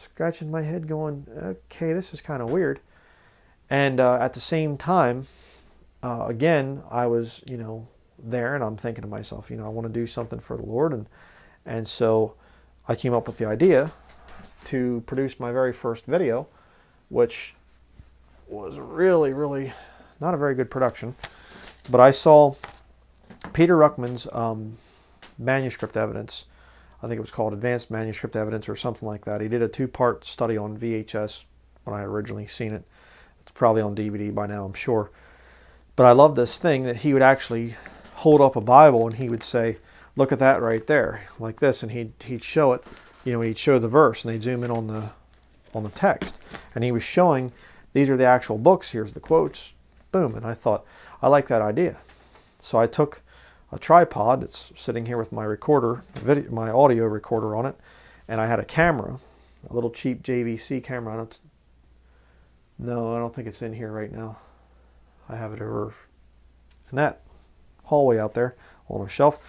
scratching my head going, okay, this is kind of weird. And at the same time, again, I was, there, and I'm thinking to myself, I want to do something for the Lord. And so I came up with the idea to produce my very first video, which was really, really not a very good production. But I saw Peter Ruckman's manuscript evidence. I think it was called Advanced Manuscript Evidence or something like that. He did a 2-part study on VHS when I had originally seen it. It's probably on DVD by now, I'm sure. But I love this thing that he would actually hold up a Bible and he would say, look at that right there, like this, and he'd show it, he'd show the verse, and they'd zoom in on the text. And he was showing, these are the actual books, here's the quotes, boom. And I thought, I like that idea. So I took a tripod that's sitting here with my recorder, my audio recorder on it, and I had a camera, a little cheap JVC camera. No, I don't think it's in here right now. I have it over in that hallway out there on a shelf.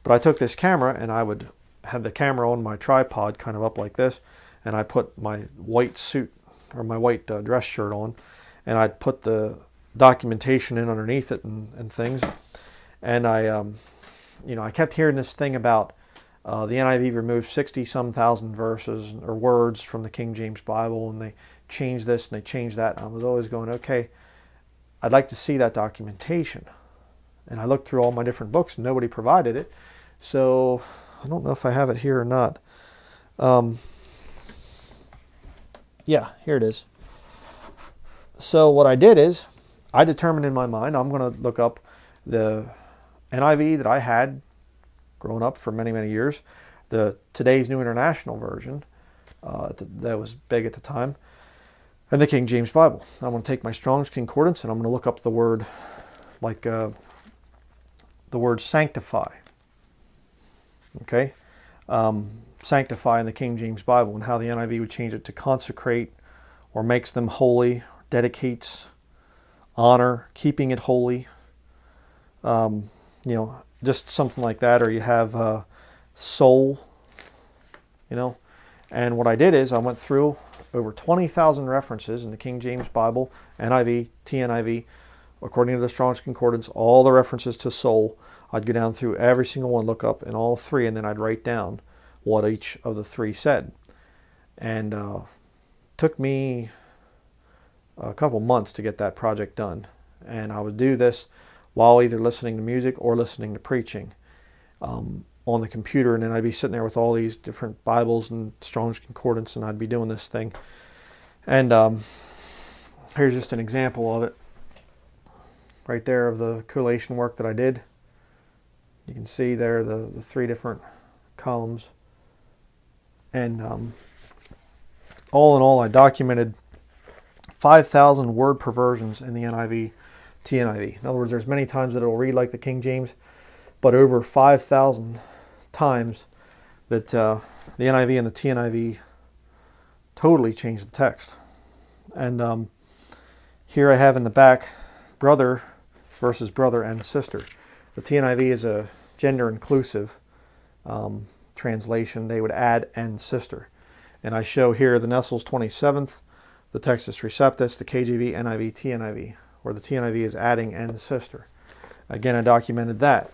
But I took this camera and I would have the camera on my tripod kind of up like this, and I put my white suit or my white dress shirt on, and I'd put the documentation in underneath it and things. And I kept hearing this thing about the NIV removed 60-some thousand verses or words from the King James Bible, and they changed this and they changed that. And I was always going, okay, I'd like to see that documentation. And I looked through all my different books and nobody provided it. So I don't know if I have it here or not. Yeah, here it is. So what I did is I determined in my mind I'm going to look up the NIV that I had growing up for many, many years, the Today's New International Version that was big at the time, and the King James Bible. I'm going to take my Strong's Concordance and I'm going to look up the word, like the word sanctify. Okay? Sanctify in the King James Bible, and how the NIV would change it to consecrate, or makes them holy, dedicates, honor, keeping it holy. Just something like that. Or you have soul, And what I did is I went through over 20,000 references in the King James Bible, NIV, TNIV, according to the Strong's Concordance, all the references to soul. I'd go down through every single one, look up in all three, and then I'd write down what each of the three said. And took me a couple months to get that project done. And I would do this while either listening to music or listening to preaching on the computer. And then I'd be sitting there with all these different Bibles and Strong's Concordance, and I'd be doing this thing. And here's just an example of it right there, of the collation work that I did. You can see there the three different columns. And all in all, I documented 5,000 word perversions in the NIV, TNIV. In other words, there's many times that it'll read like the King James, but over 5,000 times that the NIV and the TNIV totally changed the text. And here I have in the back, brother versus brother and sister. The TNIV is a gender inclusive translation. They would add and sister. And I show here the Nestle's 27th, the Textus Receptus, the KJV, NIV, TNIV, where the TNIV is adding and sister. Again, I documented that.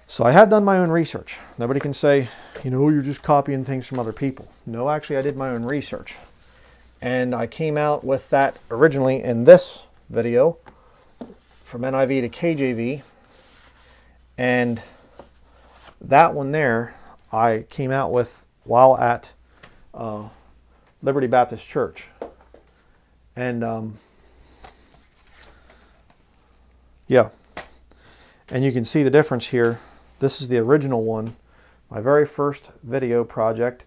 So I have done my own research. Nobody can say, you're just copying things from other people. No, actually, I did my own research. And I came out with that originally in this video, from NIV to KJV. And that one there, I came out with while at Liberty Baptist Church. And yeah, and you can see the difference here. This is the original one, my very first video project,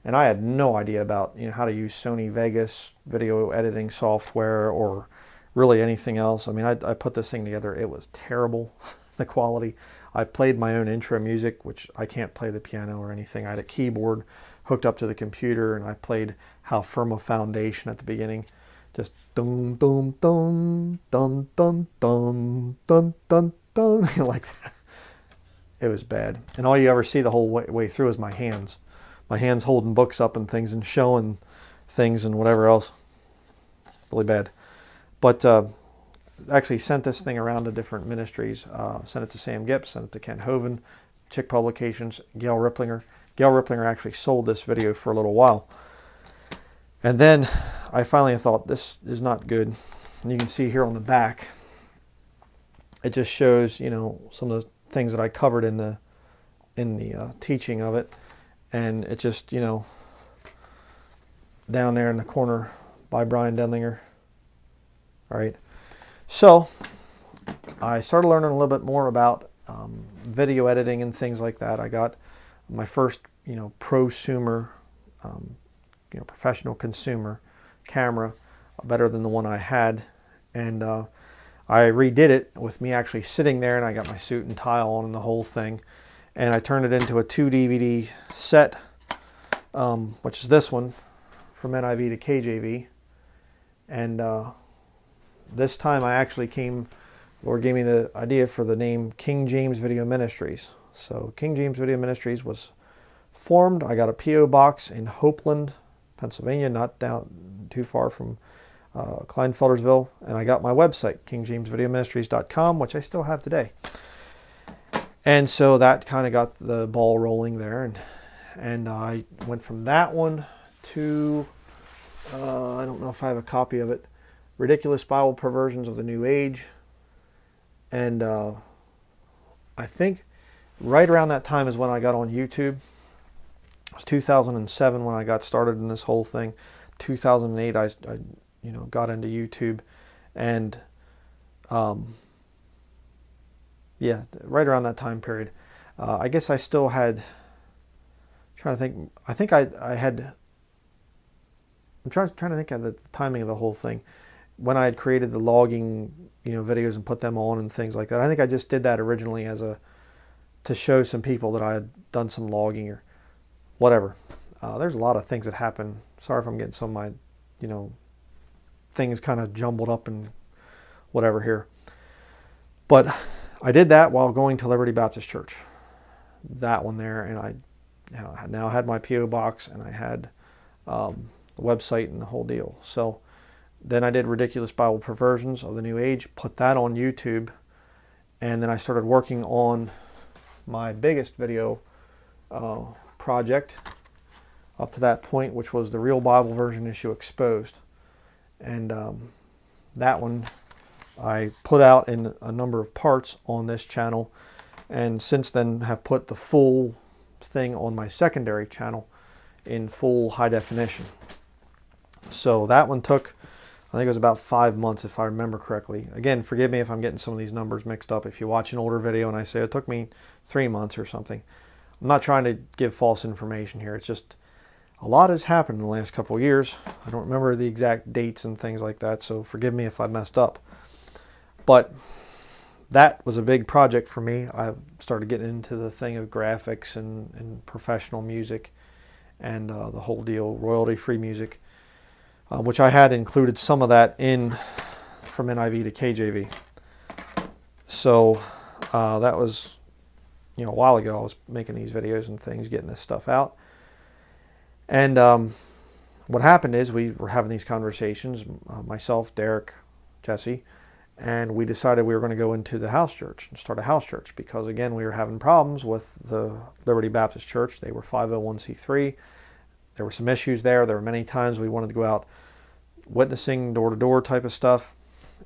and I had no idea about how to use Sony Vegas video editing software or really anything else. I mean, I put this thing together. It was terrible, the quality. I played my own intro music, which I can't play the piano or anything. I had a keyboard hooked up to the computer, and I played How Firm a Foundation at the beginning. Just dum dum dum dum dum dum dum dum dum like that. It was bad, and all you ever see the whole way through is my hands my hands holding books up and things and showing things and whatever else. Really bad. But actually sent this thing around to different ministries. Sent it to Sam Gipp, sent it to Ken Hovind, Chick Publications, Gail Riplinger. Gail Riplinger actually sold this video for a little while. And then I finally thought, this is not good. And you can see here on the back, it just shows, you know, some of the things that I covered in the teaching of it. And it just, you know, down there in the corner by Bryan Denlinger. All right. So I started learning a little bit more about video editing and things like that. I got my first, you know, prosumer, you know, professional consumer camera, better than the one I had, and I redid it with me actually sitting there, and I got my suit and tie on and the whole thing, and I turned it into a 2 DVD set, which is this one, from NIV to KJV, and this time I actually Lord gave me the idea for the name King James Video Ministries. So King James Video Ministries was formed. I got a P.O. box in Hopeland, Pennsylvania, not down too far from Kleinfeldersville. And I got my website, kingjamesvideoministries.com, which I still have today. And so that kind of got the ball rolling there. And I went from that one to, I don't know if I have a copy of it, Ridiculous Bible Perversions of the New Age. And I think right around that time is when I got on YouTube. It was 2007 when I got started in this whole thing. 2008 I you know, got into YouTube, and yeah, right around that time period. I guess I still had, trying to think, I think I had, I'm trying to think of the timing of the whole thing. When I had created the logging, you know, videos and put them on and things like that. I think I just did that originally as to show some people that I had done some logging or whatever. There's a lot of things that happen. Sorry if I'm getting some of my, you know, things kind of jumbled up and whatever here. But I did that while going to Liberty Baptist Church. That one there, and I now had my P.O. box, and I had the website and the whole deal. So then I did Ridiculous Bible Perversions of the New Age, put that on YouTube, and then I started working on my biggest video project up to that point, which was the Real Bible Version Issue Exposed. And that one I put out in a number of parts on this channel, and since then have put the full thing on my secondary channel in full high definition. So that one took, I think it was about 5 months, if I remember correctly. Again, forgive me if I'm getting some of these numbers mixed up. If you watch an older video and I say it took me 3 months or something, I'm not trying to give false information here. It's just a lot has happened in the last couple of years. I don't remember the exact dates and things like that, so forgive me if I messed up. But that was a big project for me. I started getting into the thing of graphics and professional music and the whole deal, royalty-free music, which I had included some of that in from NIV to KJV. So that was, you know, a while ago. I was making these videos and things, getting this stuff out. And what happened is we were having these conversations, myself, Derek, Jesse, and we decided we were going to go into the house church and start a house church because, again, we were having problems with the Liberty Baptist Church. They were 501c3. There were some issues there. There were many times we wanted to go out witnessing door-to-door type of stuff,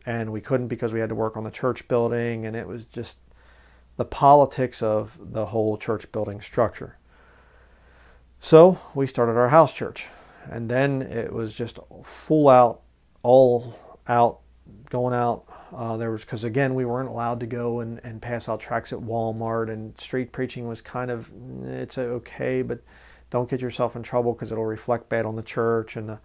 and we couldn't because we had to work on the church building, and it was just the politics of the whole church building structure. So we started our house church, and then it was just full out, all out, going out. There was, because again, we weren't allowed to go and pass out tracts at Walmart, and street preaching was kind of, it's okay, but don't get yourself in trouble because it'll reflect bad on the church. And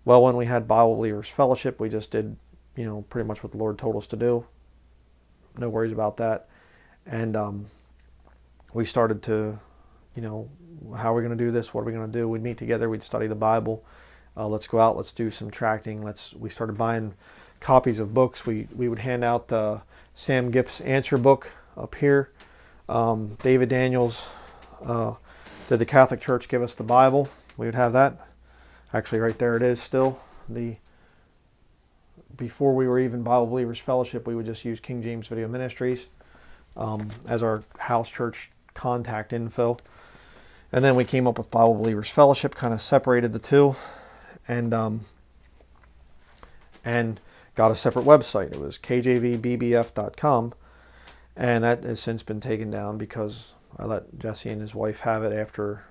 well, when we had Bible Believers Fellowship, we just did, you know, pretty much what the Lord told us to do. No worries about that. And we started to, you know, how are we going to do this? What are we going to do? We'd meet together. We'd study the Bible. Let's go out. Let's do some tracting. We started buying copies of books. We would hand out Sam Gipp's answer book up here. David Daniels' Did the Catholic Church give us the Bible? We would have that. Actually, right there it is still. Before we were even Bible Believers Fellowship, we would just use King James Video Ministries as our house church contact info. And then we came up with Bible Believers Fellowship, kind of separated the two, and got a separate website. It was kjvbbf.com, and that has since been taken down because I let Jesse and his wife have it after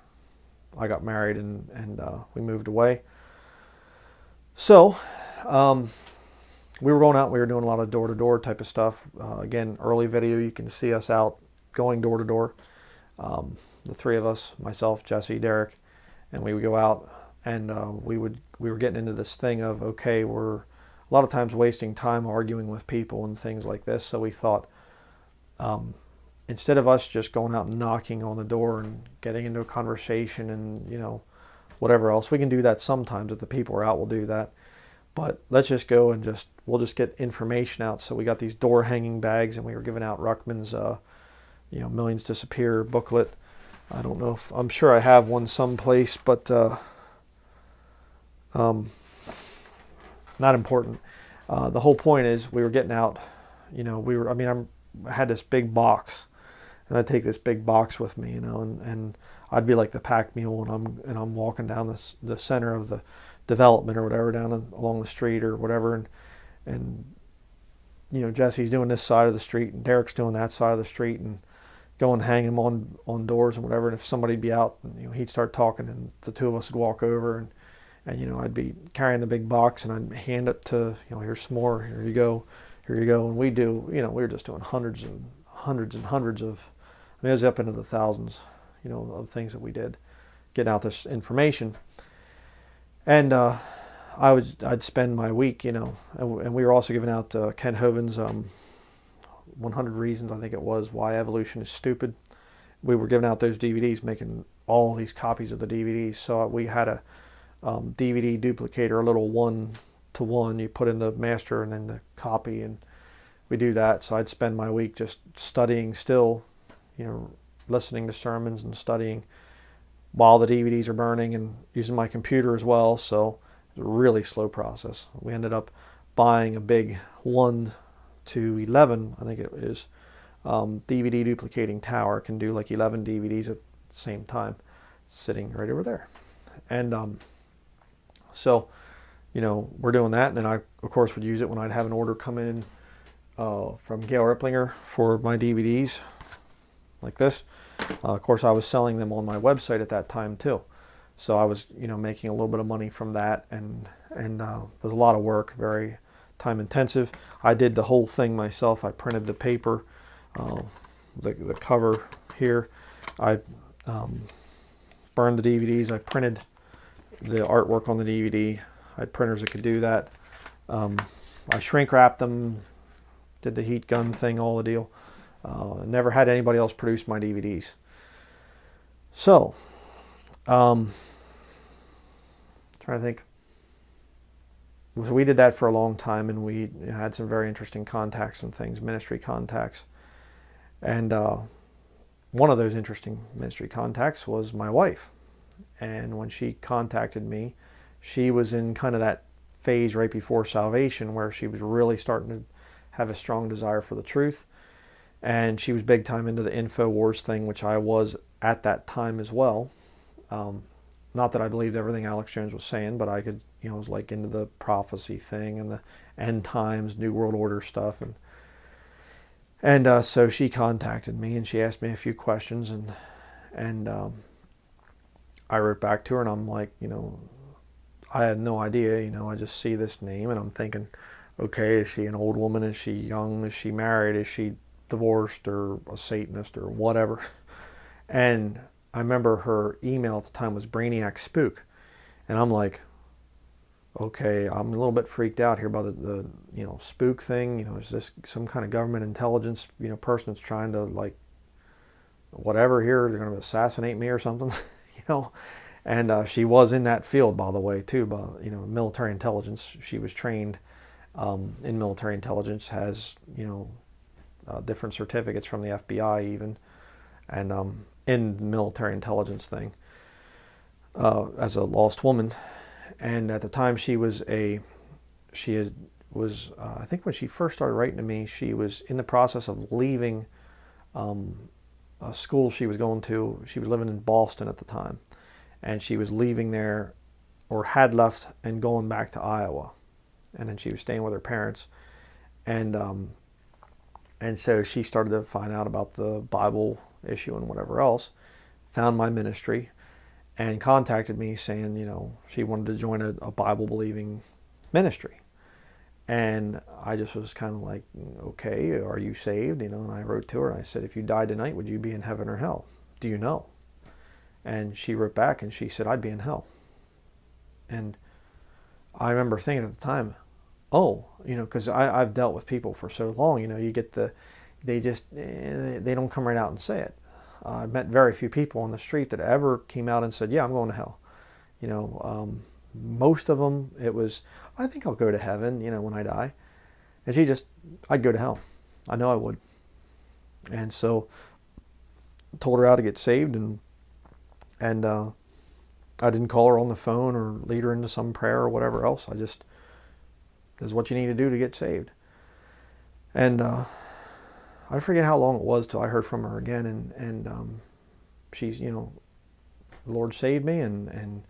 I got married and we moved away. So we were going out. We were doing a lot of door-to-door type of stuff. Again, early video, you can see us out going door-to-door. The three of us, myself, Jesse, Derek, and we would go out, and we were getting into this thing of, okay, we're a lot of times wasting time arguing with people and things like this. So we thought, instead of us just going out and knocking on the door and getting into a conversation and, you know, whatever else, we can do that sometimes. If the people are out, we'll do that. But let's just go and we'll just get information out. So we got these door hanging bags, and we were giving out Ruckman's, you know, Millions Disappear booklet. I don't know if, I'm sure I have one someplace, but not important. The whole point is we were getting out, you know, I had this big box, and I'd take this big box with me, you know, and I'd be like the pack mule, and I'm walking down the center of the development or whatever, along the street or whatever, and you know, Jesse's doing this side of the street, and Derek's doing that side of the street, and go and hang him on doors and whatever. And if somebody'd be out, you know, he'd start talking, and the two of us would walk over, and you know, I'd be carrying the big box, and I'd hand it to, you know, here's some more, here you go, and we were just doing hundreds and hundreds of, I mean, it was up into the thousands, you know, of things that we did, getting out this information. And I'd spend my week, you know, and we were also giving out Ken Hoven's 100 Reasons, I think it was, Why Evolution is Stupid. We were giving out those DVDs, making all these copies of the DVDs. So we had a DVD duplicator, a little 1-to-1. You put in the master and then the copy, and we do that. So I'd spend my week just studying still, you know, listening to sermons and studying while the DVDs are burning, and using my computer as well. So it was a really slow process. We ended up buying a big 1-to-11, I think it is, DVD duplicating tower. It can do like 11 DVDs at the same time, sitting right over there. And so, you know, we're doing that, and then I, of course, would use it when I'd have an order come in from Gail Ripplinger for my DVDs, like this. Of course, I was selling them on my website at that time too, so I was, you know, making a little bit of money from that, and it was a lot of work, very time intensive. I did the whole thing myself. I printed the paper, the cover here. I burned the DVDs. I printed the artwork on the DVD. I had printers that could do that. I shrink wrapped them, did the heat gun thing, all the deal. Never had anybody else produce my DVDs. So, trying to think. So we did that for a long time, and we had some very interesting contacts and things, ministry contacts. And one of those interesting ministry contacts was my wife. And when she contacted me, she was in kind of that phase right before salvation where she was really starting to have a strong desire for the truth. And she was big time into the InfoWars thing, which I was at that time as well. Not that I believed everything Alex Jones was saying, but I could, you know, I was like into the prophecy thing and the end times, New World Order stuff. And so she contacted me, and she asked me a few questions, and I wrote back to her, and I'm like, you know, I had no idea, you know, I just see this name, and I'm thinking, okay, is she an old woman? Is she young? Is she married? Is she divorced or a Satanist or whatever? And I remember her email at the time was Brainiac Spook, and I'm like, okay, I'm a little bit freaked out here by the you know, spook thing. You know, is this some kind of government intelligence, you know, person that's trying to, like, whatever here, they're going to assassinate me or something, you know? And she was in that field, by the way, too, by, you know, military intelligence. She was trained in military intelligence, has, you know, different certificates from the FBI even. and in the military intelligence thing as a lost woman. And at the time, she was I think when she first started writing to me, she was in the process of leaving a school she was going to. She was living in Boston at the time, and she was leaving there, or had left and going back to Iowa, and then she was staying with her parents, and so she started to find out about the Bible issue and whatever else, found my ministry, and contacted me saying, she wanted to join a Bible believing ministry. And I just was kind of like, okay, are you saved? And I wrote to her and I said, if you died tonight, would you be in heaven or hell? Do you know? And she wrote back and she said, I'd be in hell. And I remember thinking at the time, because I've dealt with people for so long, you get they don't come right out and say it. I've met very few people on the street that ever came out and said, yeah, I'm going to hell. Most of them, it was, I think I'll go to heaven, when I die. And I'd go to hell. I know I would. And so told her how to get saved, and I didn't call her on the phone or lead her into some prayer or whatever else. This is what you need to do to get saved. And I forget how long it was till I heard from her again, and she's, the Lord saved me, and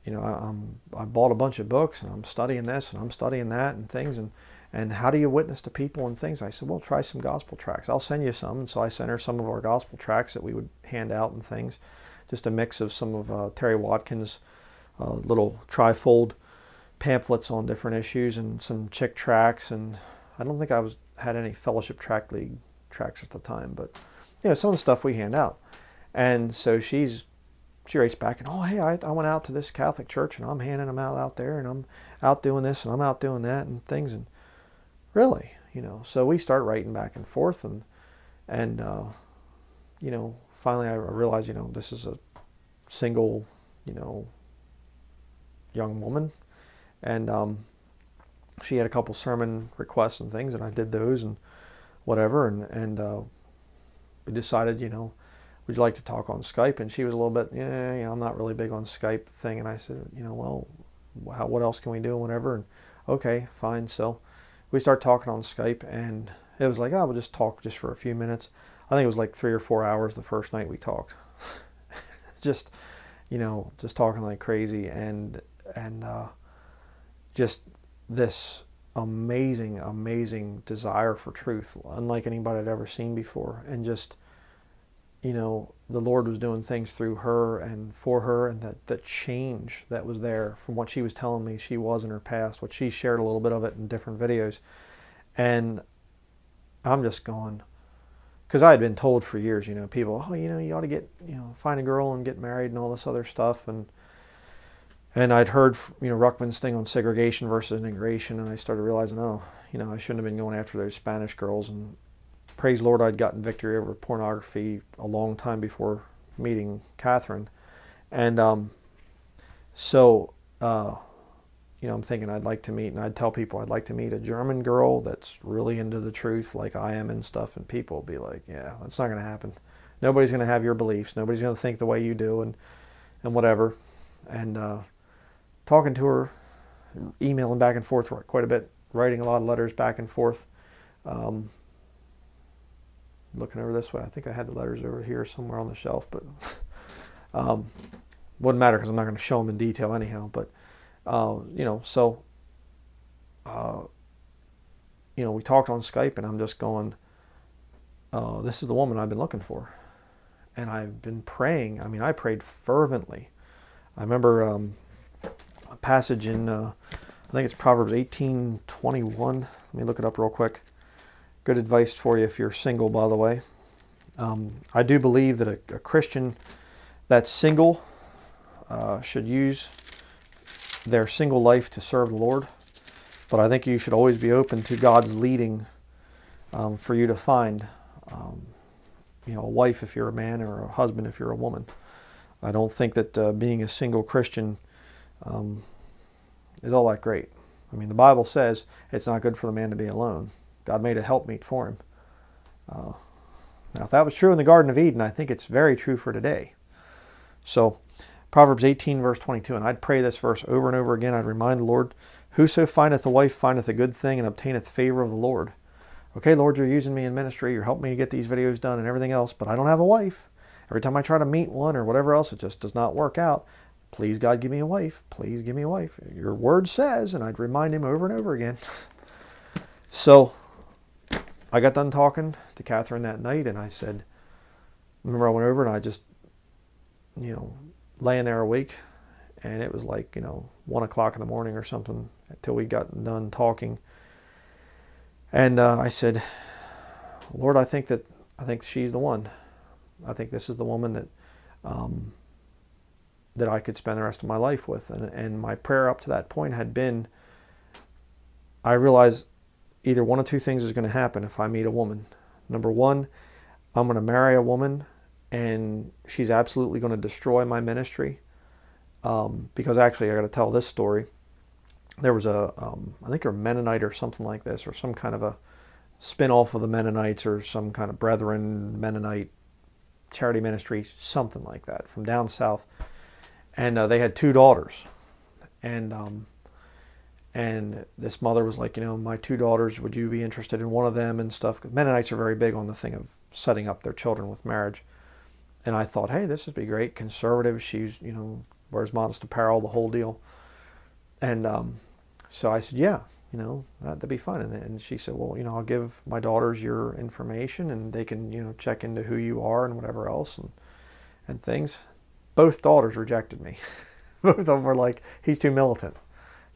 I bought a bunch of books, and I'm studying this and I'm studying that and things, and how do you witness to people and things? I said, well, try some gospel tracts. I'll send you some. And so I sent her some of our gospel tracts that we would hand out and things, just a mix of some of Terry Watkins' little trifold pamphlets on different issues, and some chick tracts, and I don't think I had any Fellowship Tract League tracts at the time, but some of the stuff we hand out. And so she writes back, and hey, I went out to this Catholic church and I'm handing them out there, and I'm out doing this and I'm out doing that and things, and really, so we start writing back and forth, and finally I realized, this is a single, young woman, and she had a couple sermon requests and things, and I did those and whatever, and we decided, would you like to talk on Skype? And she was a little bit, I'm not really big on Skype thing. And I said, well, what else can we do? Whatever. And okay, fine. So we started talking on Skype, and it was like, we'll just talk just for a few minutes. I think it was like 3 or 4 hours the first night we talked. just talking like crazy, and just this amazing desire for truth, unlike anybody I'd ever seen before. And just, the Lord was doing things through her and for her, and that change that was there from what she was telling me she was in her past, what she shared a little bit of it in different videos. And I'm just going, because I had been told for years, people, you ought to get, find a girl and get married and all this other stuff. And I'd heard, Ruckman's thing on segregation versus integration, and I started realizing, I shouldn't have been going after those Spanish girls. And praise the Lord, I'd gotten victory over pornography a long time before meeting Catherine. And so, I'm thinking I'd like to meet, and I'd tell people I'd like to meet a German girl that's really into the truth like I am and stuff, and people will be like, yeah, that's not going to happen. Nobody's going to have your beliefs. Nobody's going to think the way you do, and whatever. And talking to her, emailing back and forth quite a bit, writing a lot of letters back and forth. Looking over this way, I think I had the letters over here somewhere on the shelf, but wouldn't matter because I'm not going to show them in detail anyhow. But we talked on Skype, and I'm just going, this is the woman I've been looking for. And I've been praying. I mean, I prayed fervently. I remember a passage in, I think it's Proverbs 18:21. Let me look it up real quick. Good advice for you if you're single, by the way. I do believe that a Christian that's single should use their single life to serve the Lord. But I think you should always be open to God's leading for you to find a wife if you're a man, or a husband if you're a woman. I don't think that being a single Christian is all that great. I mean, the Bible says it's not good for the man to be alone. God made a helpmeet for him. Now, if that was true in the Garden of Eden, I think it's very true for today. So, Proverbs 18, verse 22, and I'd pray this verse over and over again. I'd remind the Lord, whoso findeth a wife findeth a good thing and obtaineth favor of the Lord. Okay, Lord, you're using me in ministry. You're helping me to get these videos done and everything else, but I don't have a wife. Every time I try to meet one or whatever else, it just does not work out. Please, God, give me a wife. Please give me a wife. Your word says, and I'd remind him over and over again. So I got done talking to Catherine that night, and I said, remember I went over and I just, laying there awake, and it was like, 1 o'clock in the morning or something until we got done talking. And I said, Lord, I think she's the one. I think this is the woman that I could spend the rest of my life with. And my prayer up to that point had been, I realized either one of two things is going to happen if I meet a woman. Number one, I'm going to marry a woman and she's absolutely going to destroy my ministry. Because actually, I got to tell this story. There was I think a Mennonite or something like this, or some kind of a spin-off of the Mennonites, or some kind of Brethren Mennonite charity ministry, something like that, from down south. And they had 2 daughters. And this mother was like, my 2 daughters, would you be interested in one of them and stuff? Mennonites are very big on the thing of setting up their children with marriage. And I thought, hey, this would be great. Conservative, she's, wears modest apparel, the whole deal. And so I said, yeah, that'd be fun. And she said, well, I'll give my daughters your information and they can, check into who you are and whatever else and things. Both daughters rejected me. Both of them were like, he's too militant,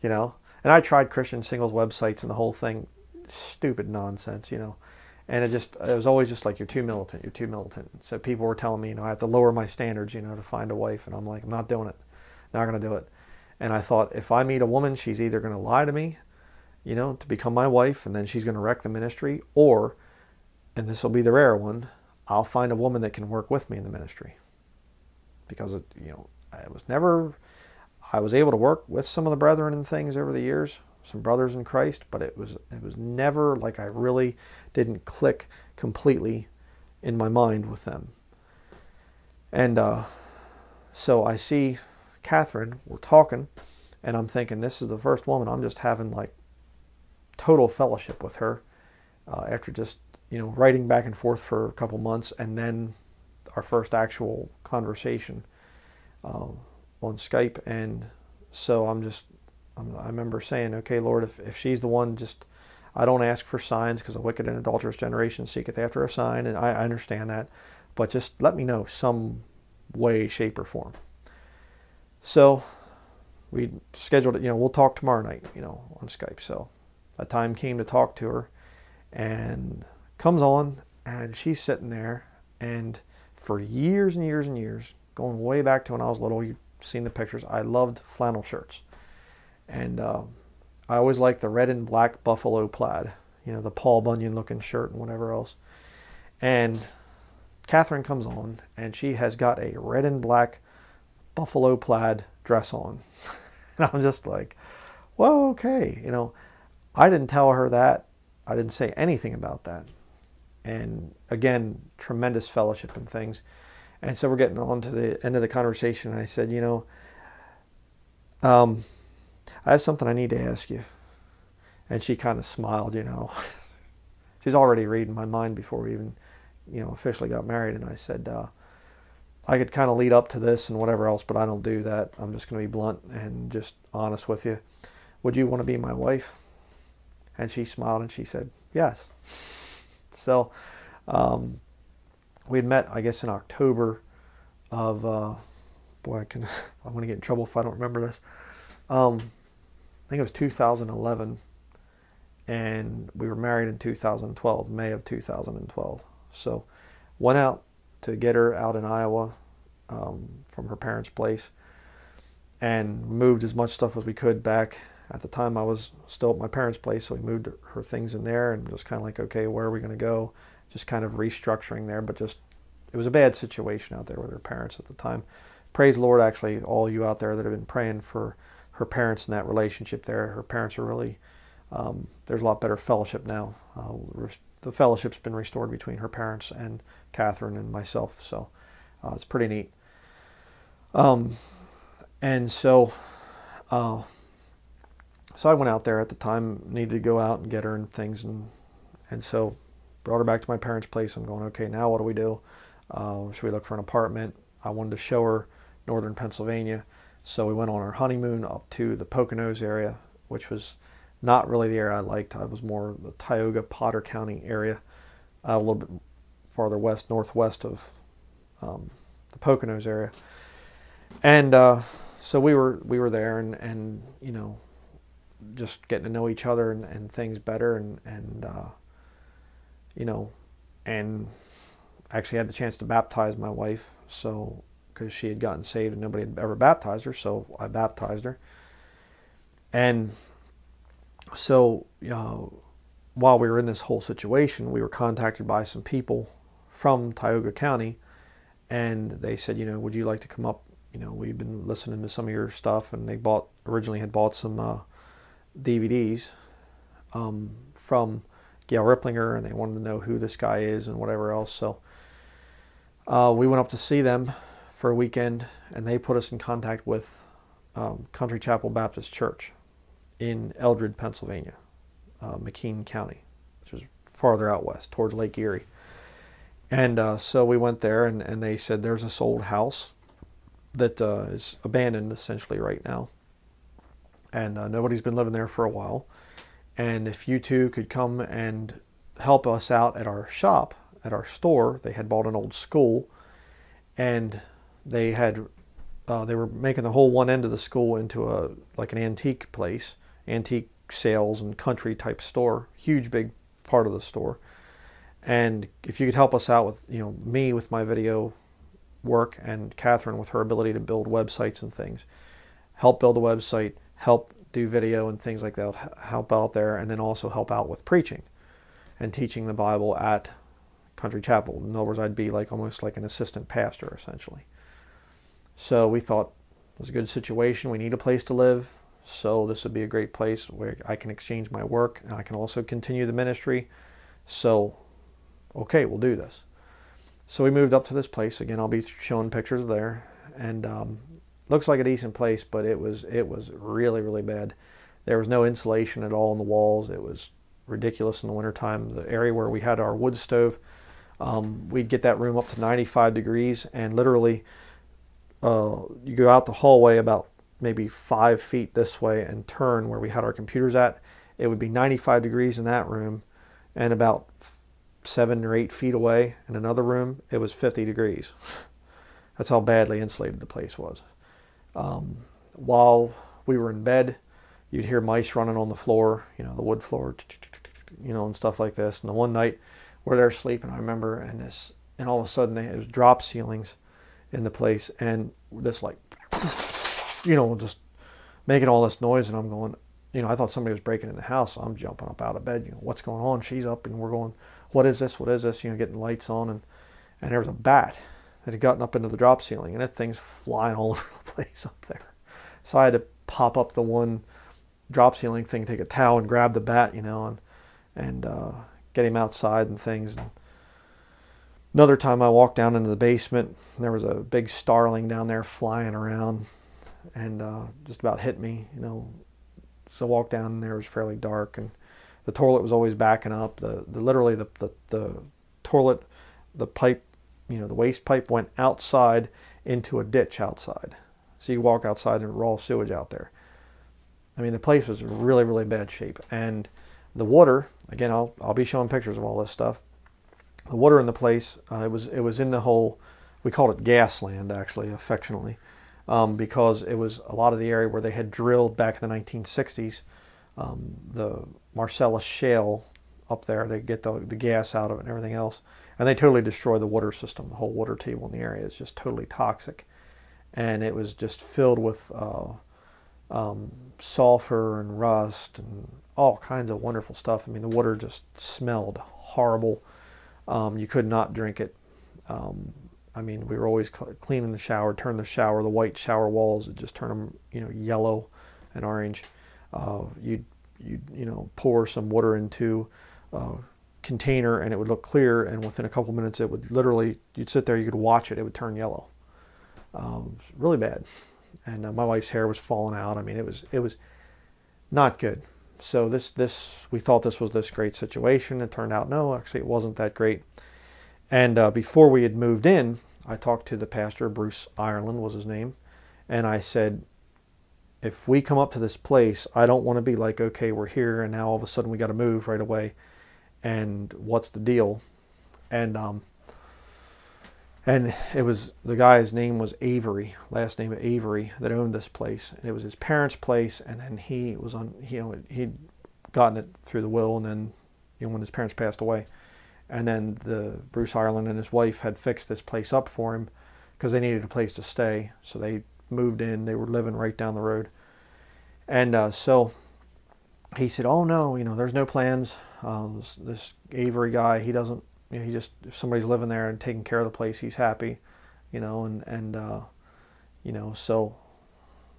And I tried Christian singles websites and the whole thing, stupid nonsense, And it was always just like, you're too militant, you're too militant. So people were telling me, I have to lower my standards, to find a wife. And I'm like, I'm not doing it. Not going to do it. And I thought, if I meet a woman, she's either going to lie to me, to become my wife, and then she's going to wreck the ministry, or, and this will be the rare one, I'll find a woman that can work with me in the ministry. Because, I was able to work with some of the brethren and things over the years, some brothers in Christ, but it was never like I really didn't click completely in my mind with them. And so I see Catherine, we're talking, and I'm thinking, this is the first woman I'm just having like total fellowship with her after just, writing back and forth for a couple months, and then our first actual conversation on Skype. And so I remember saying, okay, Lord, if she's the one, I don't ask for signs, because a wicked and adulterous generation seeketh after a sign, and I understand that, but just let me know some way, shape, or form. So we scheduled it, we'll talk tomorrow night, on Skype. So a time came to talk to her, and comes on, and she's sitting there, and for years and years and years, going way back to when I was little, you've seen the pictures, I loved flannel shirts. And I always liked the red and black buffalo plaid, the Paul Bunyan looking shirt and whatever else. And Catherine comes on, and she has got a red and black buffalo plaid dress on. And I'm just like, well, okay. I didn't tell her that. I didn't say anything about that. And again, tremendous fellowship and things. And so we're getting on to the end of the conversation. And I said, I have something I need to ask you. And she kind of smiled, She's already reading my mind before we even, officially got married. And I said, I could kind of lead up to this and whatever else, but I don't do that. I'm just going to be blunt and just honest with you. Would you want to be my wife? And she smiled and she said, yes. So we had met, I guess, in October of, boy, I'm going to get in trouble if I don't remember this. I think it was 2011, and we were married in 2012, May of 2012. So went out to get her out in Iowa from her parents' place, and moved as much stuff as we could back. At the time I was still at my parents' place, so we moved her things in there, and just kind of like, okay, where are we going to go? Just kind of restructuring there, but just, it was a bad situation out there with her parents at the time. Praise the Lord, actually, all you out there that have been praying for her parents in that relationship there. Her parents are really, there's a lot better fellowship now. the fellowship's been restored between her parents and Catherine and myself. So it's pretty neat. And so I went out there at the time, needed to go out and get her and things, and so brought her back to my parents' place. I'm going, okay, now what do we do? Should we look for an apartment? I wanted to show her northern Pennsylvania. So we went on our honeymoon up to the Poconos area, which was not really the area I liked. I was more the Tioga, Potter County area, a little bit farther west, northwest of the Poconos area. And so we were there, and you know, just getting to know each other and things better, and you know, and actually had the chance to baptize my wife, so because she had gotten saved and nobody had ever baptized her, so I baptized her. And so while we were in this whole situation, we were contacted by some people from Tioga County, and they said, you know, would you like to come up? You know, we've been listening to some of your stuff, and they originally had bought some DVDs from Gail Ripplinger, and they wanted to know who this guy is and whatever else. So we went up to see them for a weekend, and they put us in contact with Country Chapel Baptist Church in Eldred, Pennsylvania, McKean County, which is farther out west towards Lake Erie. And so we went there, and they said there's this old house that is abandoned essentially right now, and nobody's been living there for a while, and if you two could come and help us out at our shop, at our store. They had bought an old school, and they were making the whole one end of the school into like an antique place, antique sales and country type store, huge big part of the store. And if you could help us out with, you know, me with my video work, and Catherine with her ability to build websites and things, help build a website, help do video and things like that, help out there, and then also help out with preaching and teaching the Bible at Country Chapel. In other words, I'd be like almost like an assistant pastor essentially. So we thought it was a good situation. We need a place to live, so this would be a great place where I can exchange my work and I can also continue the ministry. So okay, we'll do this. So we moved up to this place. Again, I'll be showing pictures there, and looks like a decent place, but it was really, really bad. There was no insulation at all in the walls. It was ridiculous in the wintertime. The area where we had our wood stove, we'd get that room up to 95 degrees, and literally you go out the hallway about maybe 5 feet this way and turn where we had our computers at. It would be 95 degrees in that room, and about 7 or 8 feet away in another room, it was 50 degrees. That's how badly insulated the place was. While we were in bed, you'd hear mice running on the floor, you know, the wood floor, you know, and stuff like this. And the one night we're there sleeping, I remember, and all of a sudden it was drop ceilings in the place, and this like, you know, just making all this noise, and I'm going, you know, I thought somebody was breaking in the house, so I'm jumping up out of bed, you know, what's going on? She's up, and we're going, what is this? What is this? You know, getting lights on, and there was a bat that had gotten up into the drop ceiling, and that thing's flying all over the place up there. So I had to pop up the one drop ceiling thing, take a towel and grab the bat, you know, and get him outside and things. And another time I walked down into the basement, and there was a big starling down there flying around, and just about hit me, you know. So I walked down, and there, it was fairly dark, and the toilet was always backing up. Literally the toilet, the pipe, you know, the waste pipe went outside into a ditch outside. So you walk outside and raw sewage out there. I mean, the place was in really, really bad shape. And the water, again, I'll be showing pictures of all this stuff. The water in the place, it was in the whole, we called it gas land, actually, affectionately, because it was a lot of the area where they had drilled back in the 1960s, the Marcellus shale up there. They get the gas out of it and everything else. And they totally destroy the water system. The whole water table in the area is just totally toxic. And it was just filled with sulfur and rust and all kinds of wonderful stuff. I mean, the water just smelled horrible. You could not drink it. I mean, we were always cleaning the shower, turn the white shower walls, and just turn them, you know, yellow and orange. You'd you know, pour some water into container, and it would look clear, and within a couple minutes it would literally, you'd sit there, you could watch it, it would turn yellow. It was really bad. And my wife's hair was falling out. I mean, it was not good. So we thought this was this great situation. It turned out, no, actually it wasn't that great. And before we had moved in, I talked to the pastor, Bruce Ireland was his name, and I said, if we come up to this place, I don't want to be like, okay, we're here, and now all of a sudden we got to move right away, and what's the deal? And it was, the guy's name was Avery, last name Avery, that owned this place. And it was his parents' place, and then he was on, he'd gotten it through the will, and then, when his parents passed away. And then the Bruce Ireland and his wife had fixed this place up for him because they needed a place to stay. So they moved in. They were living right down the road. And so he said, oh no, there's no plans. This Avery guy, he doesn't, he just, if somebody's living there and taking care of the place, he's happy, so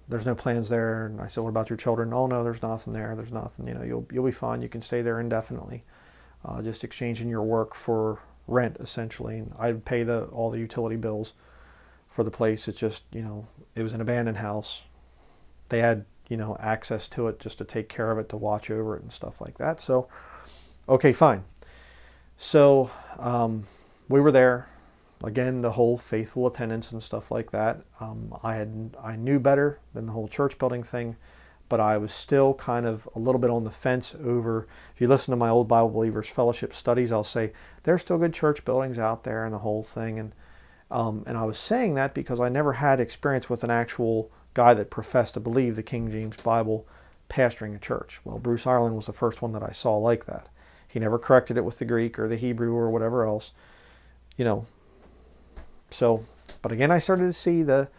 there's no plans there. And I said, what about your children? Oh no, there's nothing there. There's nothing, you'll be fine. You can stay there indefinitely. Just exchanging your work for rent, essentially. And I'd pay all the utility bills for the place. It's just, it was an abandoned house. They had, access to it just to take care of it, to watch over it and stuff like that. So, okay, fine. So we were there. Again, the whole faithful attendance and stuff like that. I knew better than the whole church building thing, but I was still kind of a little bit on the fence over, if you listen to my old Bible Believers Fellowship studies, I'll say there's still good church buildings out there and the whole thing. And I was saying that because I never had experience with an actual guy that professed to believe the King James Bible pastoring a church. Well, Bruce Ireland was the first one that I saw like that. He never corrected it with the Greek or the Hebrew or whatever else, So, but again, I started to see the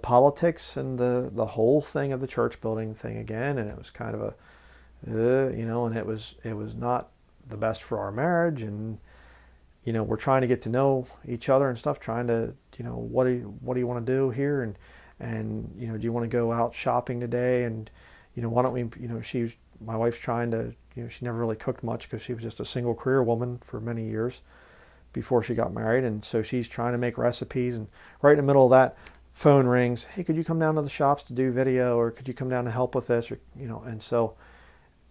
politics and the whole thing of the church building thing again, and it was kind of and it was not the best for our marriage, and we're trying to get to know each other and stuff, trying to what do you want to do here, and do you want to go out shopping today, and why don't we, my wife's trying to, she never really cooked much because she was just a single career woman for many years before she got married, and so she's trying to make recipes, and right in the middle of that, phone rings, hey, could you come down to the shops to do video, or could you come down to help with this, or and so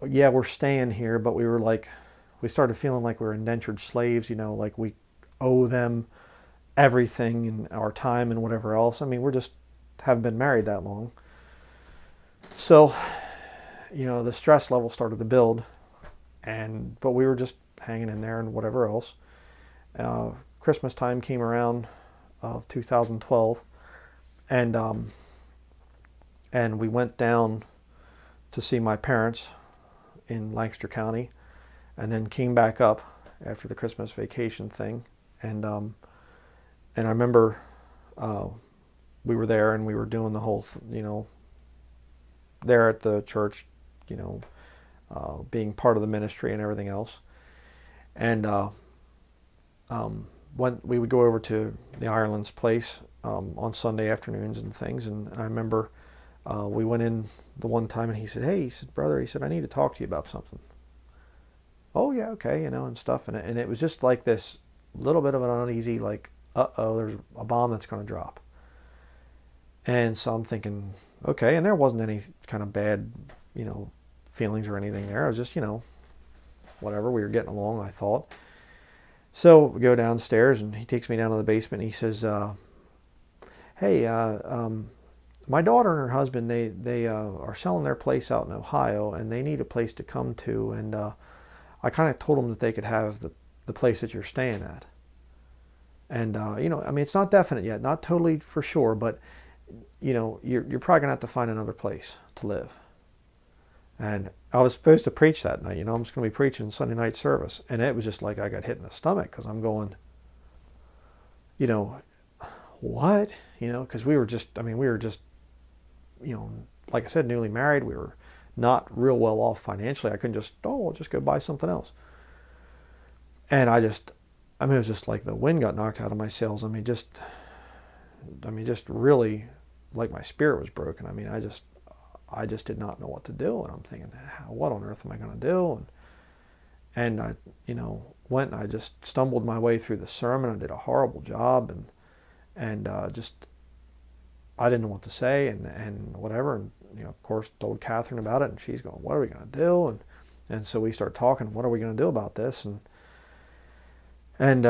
yeah, we're staying here, but we started feeling like we were indentured slaves, like we owe them everything and our time and whatever else. I mean, we're just haven't been married that long. So, the stress level started to build, but we were just hanging in there and whatever else. Christmas time came around of 2012, and we went down to see my parents in Lancaster County, and then came back up after the Christmas vacation thing, and I remember we were there and we were doing the whole, there at the church, being part of the ministry and everything else, and when we would go over to the Ireland's place on Sunday afternoons and things, and I remember we went in the one time and he said, hey, he said, brother, he said, I need to talk to you about something. Oh yeah, okay, and stuff, and it was just like this little bit of an uneasy, like, uh-oh, there's a bomb that's going to drop. And so I'm thinking, okay, and there wasn't any kind of bad, feelings or anything there. It was just, whatever, we were getting along, I thought. So we go downstairs, and he takes me down to the basement, and he says, hey, my daughter and her husband, they are selling their place out in Ohio, and they need a place to come to, and I kind of told them that they could have the place that you're staying at. And, I mean, it's not definite yet, not totally for sure, but, you're probably going to have to find another place to live. And I was supposed to preach that night, I'm just going to be preaching Sunday night service. And it was just like I got hit in the stomach, because I'm going, what? Because we were just, like I said, newly married. We were not real well off financially. I couldn't just, I'll just go buy something else. And it was just like the wind got knocked out of my sails. Just really, like, my spirit was broken. I just did not know what to do, and I'm thinking, what on earth am I going to do? And went and I just stumbled my way through the sermon. I did a horrible job, and just I didn't know what to say and whatever. And of course, told Catherine about it, and she's going, "What are we going to do?" And so we start talking. What are we going to do about this? And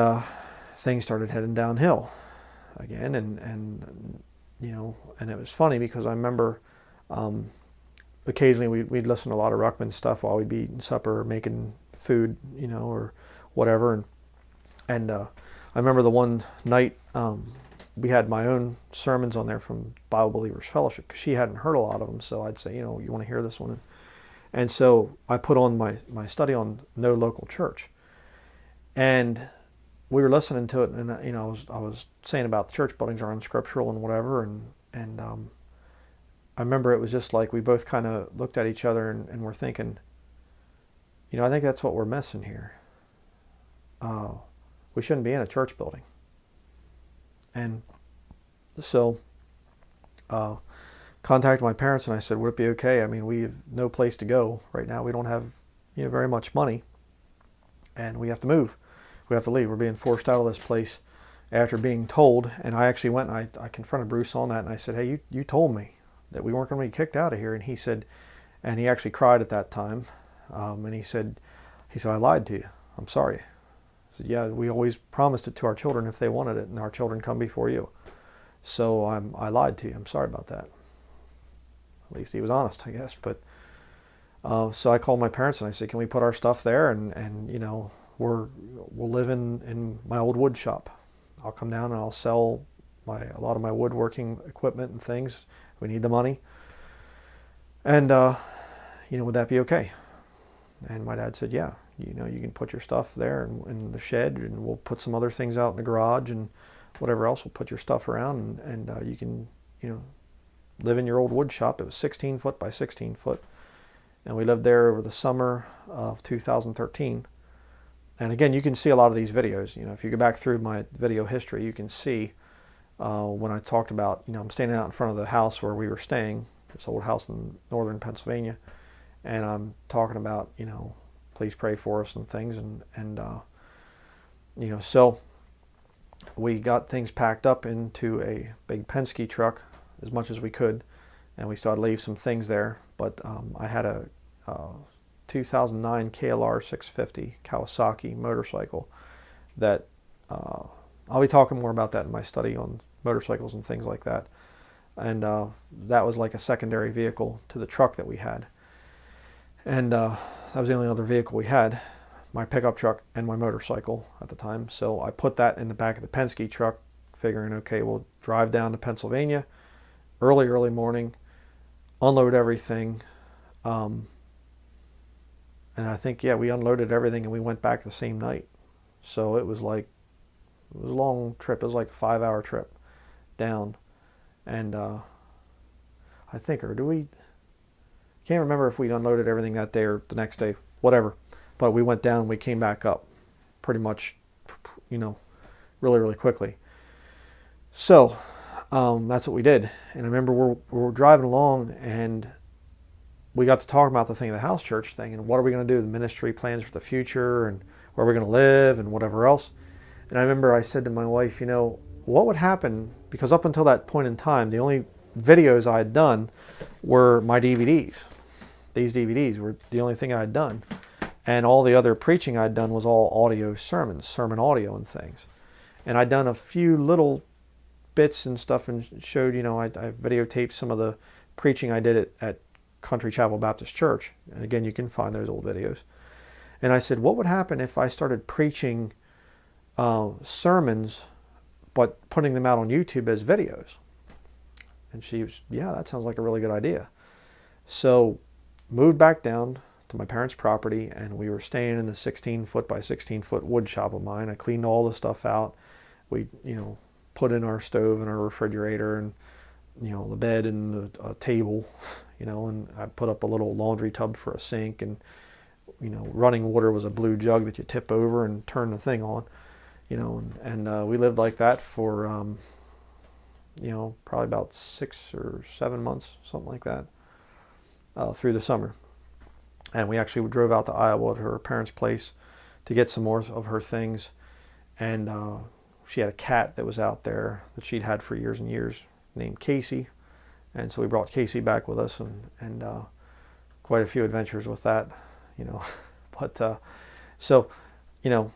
things started heading downhill again. And and it was funny because I remember occasionally we'd listen to a lot of Ruckman stuff while we'd be eating supper or making food, or whatever. And I remember the one night we had my own sermons on there from Bible Believers Fellowship because she hadn't heard a lot of them. So I'd say, you want to hear this one? And so I put on my study on No Local Church. And we were listening to it, and I was saying about the church buildings are unscriptural and whatever, and I remember it was just like we both kind of looked at each other and were thinking, I think that's what we're missing here. We shouldn't be in a church building. And so contacted my parents, and I said, would it be okay? I mean, we have no place to go right now. We don't have very much money, and we have to move. We have to leave. We're being forced out of this place after being told. And I actually went and I confronted Bruce on that, and I said, hey, you told me that we weren't going to be kicked out of here. And he said, and he actually cried at that time, and he said, I lied to you. I'm sorry. I said, yeah, we always promised it to our children if they wanted it, and our children come before you. So I lied to you. I'm sorry about that. At least he was honest, I guess. But so I called my parents and I said, can we put our stuff there? And we'll live in my old wood shop. I'll come down and I'll sell a lot of my woodworking equipment and things. We need the money. And would that be okay? And my dad said, yeah, you can put your stuff there in the shed, and we'll put some other things out in the garage and whatever else. We'll put your stuff around, and you can live in your old wood shop. It was 16 foot by 16 foot. And we lived there over the summer of 2013. And again, you can see a lot of these videos. If you go back through my video history, you can see when I talked about, I'm standing out in front of the house where we were staying, this old house in northern Pennsylvania, and I'm talking about, please pray for us and things. And so we got things packed up into a big Penske truck as much as we could, and we started to leave some things there. But I had a 2009 KLR 650 Kawasaki motorcycle that I'll be talking more about that in my study on motorcycles and things like that. And that was like a secondary vehicle to the truck that we had. And that was the only other vehicle we had, my pickup truck and my motorcycle at the time. So I put that in the back of the Penske truck, figuring, okay, we'll drive down to Pennsylvania early morning, unload everything. And I think, yeah, we unloaded everything and we went back the same night. So it was a long trip. It was like a 5-hour trip down. And I think, can't remember if we unloaded everything that day or the next day, whatever. But we went down and we came back up pretty much, really quickly. So that's what we did. And I remember we're driving along, and we got to talk about the thing, the house church thing, and what are we going to do, the ministry plans for the future, and where we're going to live, and whatever else. And I remember I said to my wife, what would happen, because up until that point in time, the only videos I had done were my DVDs. These DVDs were the only thing I had done. And all the other preaching I'd done was all audio sermons, sermon audio and things. And I'd done a few little bits and stuff and showed, I videotaped some of the preaching I did at Country Chapel Baptist Church. And again, you can find those old videos. And I said, what would happen if I started preaching sermons, but putting them out on YouTube as videos? And she was, yeah, that sounds like a really good idea. So moved back down to my parents' property, and we were staying in the 16 foot by 16 foot wood shop of mine. I cleaned all the stuff out. We, put in our stove and our refrigerator and, the bed and a table, and I put up a little laundry tub for a sink, and, running water was a blue jug that you tip over and turn the thing on, and we lived like that for, probably about 6 or 7 months, something like that, through the summer. And we actually drove out to Iowa to her parents' place to get some more of her things. And she had a cat that was out there that she'd had for years and years named Casey. And so we brought Casey back with us, and quite a few adventures with that, you know. But so, you know,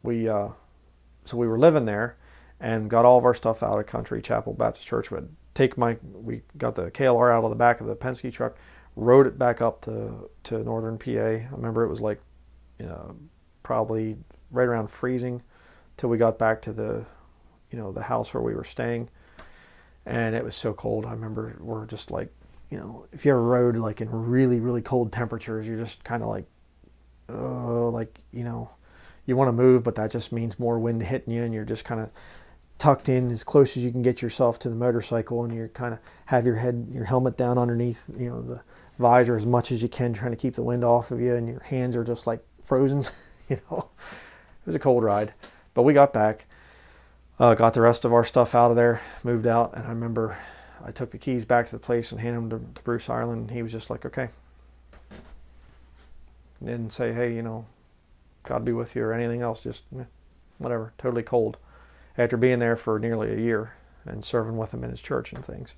we were living there and got all of our stuff out of Country Chapel Baptist Church. We got the KLR out of the back of the Penske truck, rode it back up to northern PA. I remember it was like, you know, probably right around freezing till we got back to the house where we were staying. And it was so cold. I remember we're just like, you know, if you ever rode like in really, really cold temperatures, you're just kind of like, you know, you want to move, but that just means more wind hitting you, and you're just kind of tucked in as close as you can get yourself to the motorcycle, and you're kind of have your helmet down underneath, you know, the visor as much as you can, trying to keep the wind off of you, and your hands are just like frozen. You know, it was a cold ride, but we got back. Got the rest of our stuff out of there, moved out, and I remember I took the keys back to the place and handed them to Bruce Ireland, and he was just like, okay. Didn't say, hey, you know, God be with you or anything else, just whatever, totally cold. After being there for nearly a year and serving with him in his church and things.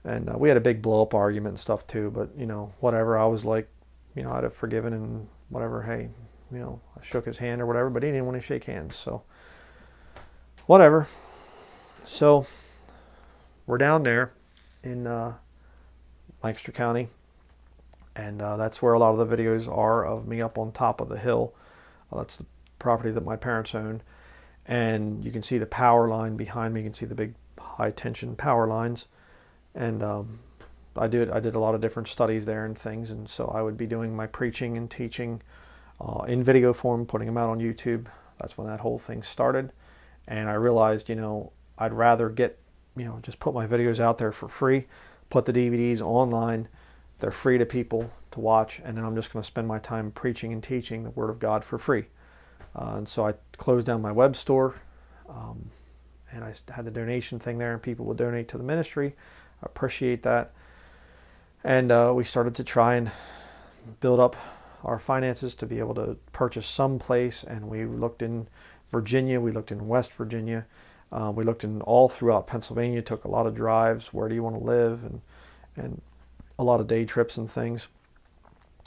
And we had a big blow-up argument and stuff too, but, you know, whatever. I was like, you know, I'd have forgiven and whatever, hey, you know, I shook his hand or whatever, but he didn't want to shake hands, so whatever. So we're down there in Lancaster County, and that's where a lot of the videos are of me up on top of the hill. That's the property that my parents own, and you can see the power line behind me. You can see the big high tension power lines, and I did a lot of different studies there and things, and so I would be doing my preaching and teaching in video form, putting them out on YouTube. That's when that whole thing started. And I realized, you know, I'd rather just put my videos out there for free, put the DVDs online. They're free to people to watch, and then I'm just going to spend my time preaching and teaching the Word of God for free. And so I closed down my web store, and I had the donation thing there, and people would donate to the ministry. I appreciate that. And we started to try and build up our finances to be able to purchase some place, and we looked in Virginia, we looked in West Virginia, we looked in all throughout Pennsylvania, took a lot of drives, where do you want to live, and a lot of day trips and things.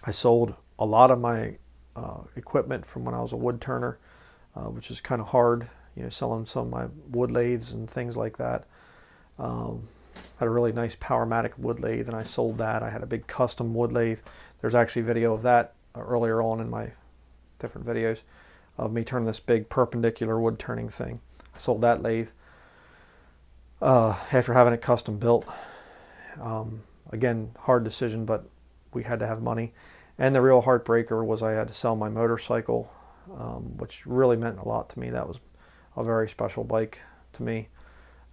I sold a lot of my equipment from when I was a wood turner, which is kind of hard, you know, selling some of my wood lathes and things like that. Had a really nice Powermatic wood lathe, and I sold that. I had a big custom wood lathe. There's actually video of that earlier on in my different videos of me turning this big perpendicular wood turning thing. I sold that lathe after having it custom built. Again, hard decision, but we had to have money. And the real heartbreaker was I had to sell my motorcycle, which really meant a lot to me. That was a very special bike to me.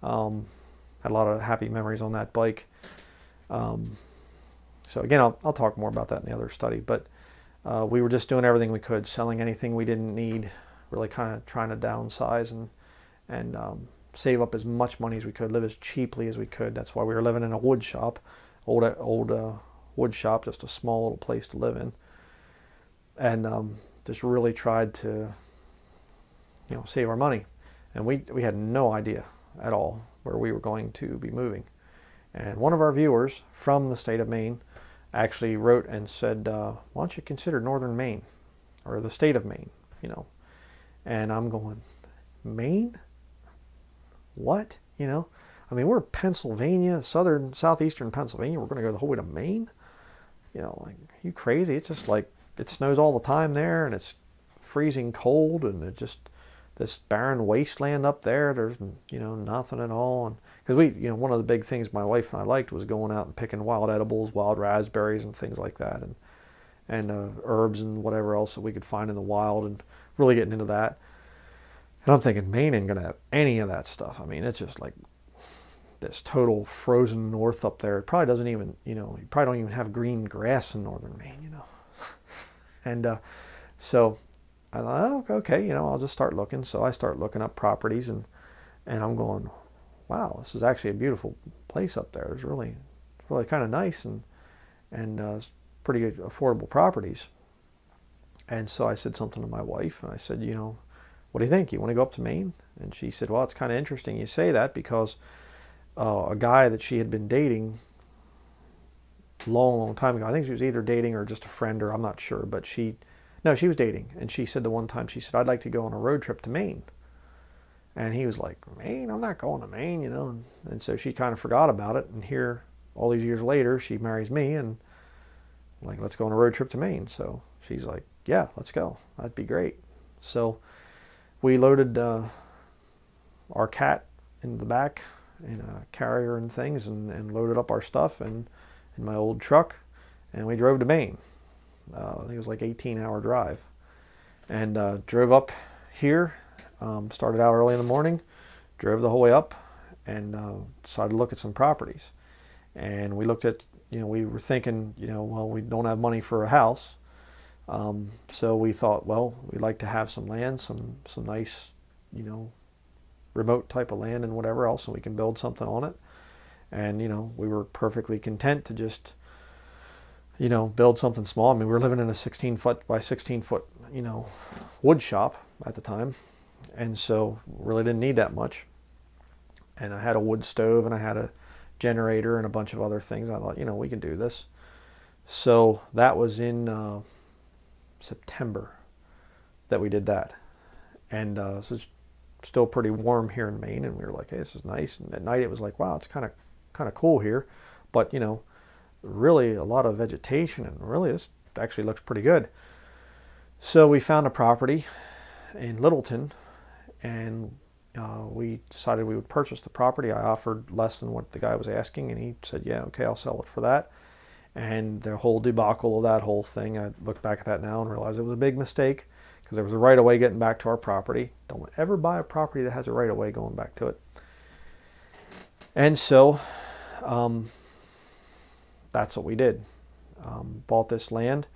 Had a lot of happy memories on that bike. So again, I'll talk more about that in the other study, but we were just doing everything we could, selling anything we didn't need, really kind of trying to downsize and save up as much money as we could, live as cheaply as we could. That's why we were living in a wood shop, old wood shop, just a small little place to live in, and just really tried to, you know, save our money. And we had no idea at all where we were going to be moving. And one of our viewers from the state of Maine actually wrote and said, why don't you consider northern Maine, or the state of Maine, you know. And I'm going, Maine? What? You know, I mean, we're Pennsylvania, southeastern Pennsylvania. We're going to go the whole way to Maine? You know, like, are you crazy? It's just like, it snows all the time there, and it's freezing cold, and it just, this barren wasteland up there, there's, you know, nothing at all. And because you know, one of the big things my wife and I liked was going out and picking wild edibles, wild raspberries and things like that, and herbs and whatever else that we could find in the wild, and really getting into that. And I'm thinking, Maine ain't gonna have any of that stuff. I mean, it's just like this total frozen north up there. It probably doesn't even, you know, you probably don't even have green grass in northern Maine, you know. And so I thought, oh, okay, you know, I'll just start looking. So I start looking up properties, and I'm going, wow, this is actually a beautiful place up there. It's really kind of nice, and it's pretty good, affordable properties. And so I said something to my wife, and I said, you know, what do you think? You want to go up to Maine? And she said, well, it's kind of interesting you say that, because a guy that she had been dating long time ago, I think she was either dating or just a friend, or I'm not sure, but no, she was dating. And she said the one time, she said, I'd like to go on a road trip to Maine. And he was like, Maine? I'm not going to Maine, you know. And so she kind of forgot about it. And here, all these years later, she marries me, and like, let's go on a road trip to Maine. So she's like, yeah, let's go. That'd be great. So we loaded our cat in the back in a carrier and things, and loaded up our stuff in my old truck, and we drove to Maine. I think it was like 18-hour drive, and drove up here. Started out early in the morning, drove the whole way up, and decided to look at some properties. And we looked at, you know, we were thinking, you know, well, we don't have money for a house. So we thought, well, we'd like to have some land, some nice, you know, remote type of land and whatever else, and we can build something on it. And, you know, we were perfectly content to just, you know, build something small. I mean, we were living in a 16-foot by 16-foot, you know, wood shop at the time. And so really didn't need that much. And I had a wood stove, and I had a generator and a bunch of other things. I thought, you know, we can do this. So that was in September that we did that. And so it's still pretty warm here in Maine, and we were like, hey, this is nice. And at night it was like, wow, it's kind of cool here, but, you know, really a lot of vegetation, and really this actually looks pretty good. So we found a property in Littleton, and we decided we would purchase the property. I offered less than what the guy was asking, and he said, yeah, okay, I'll sell it for that. And the whole debacle of that whole thing, I look back at that now and realize it was a big mistake, because there was a right-of-way getting back to our property. Don't ever buy a property that has a right-of-way going back to it. And so that's what we did. Bought this land,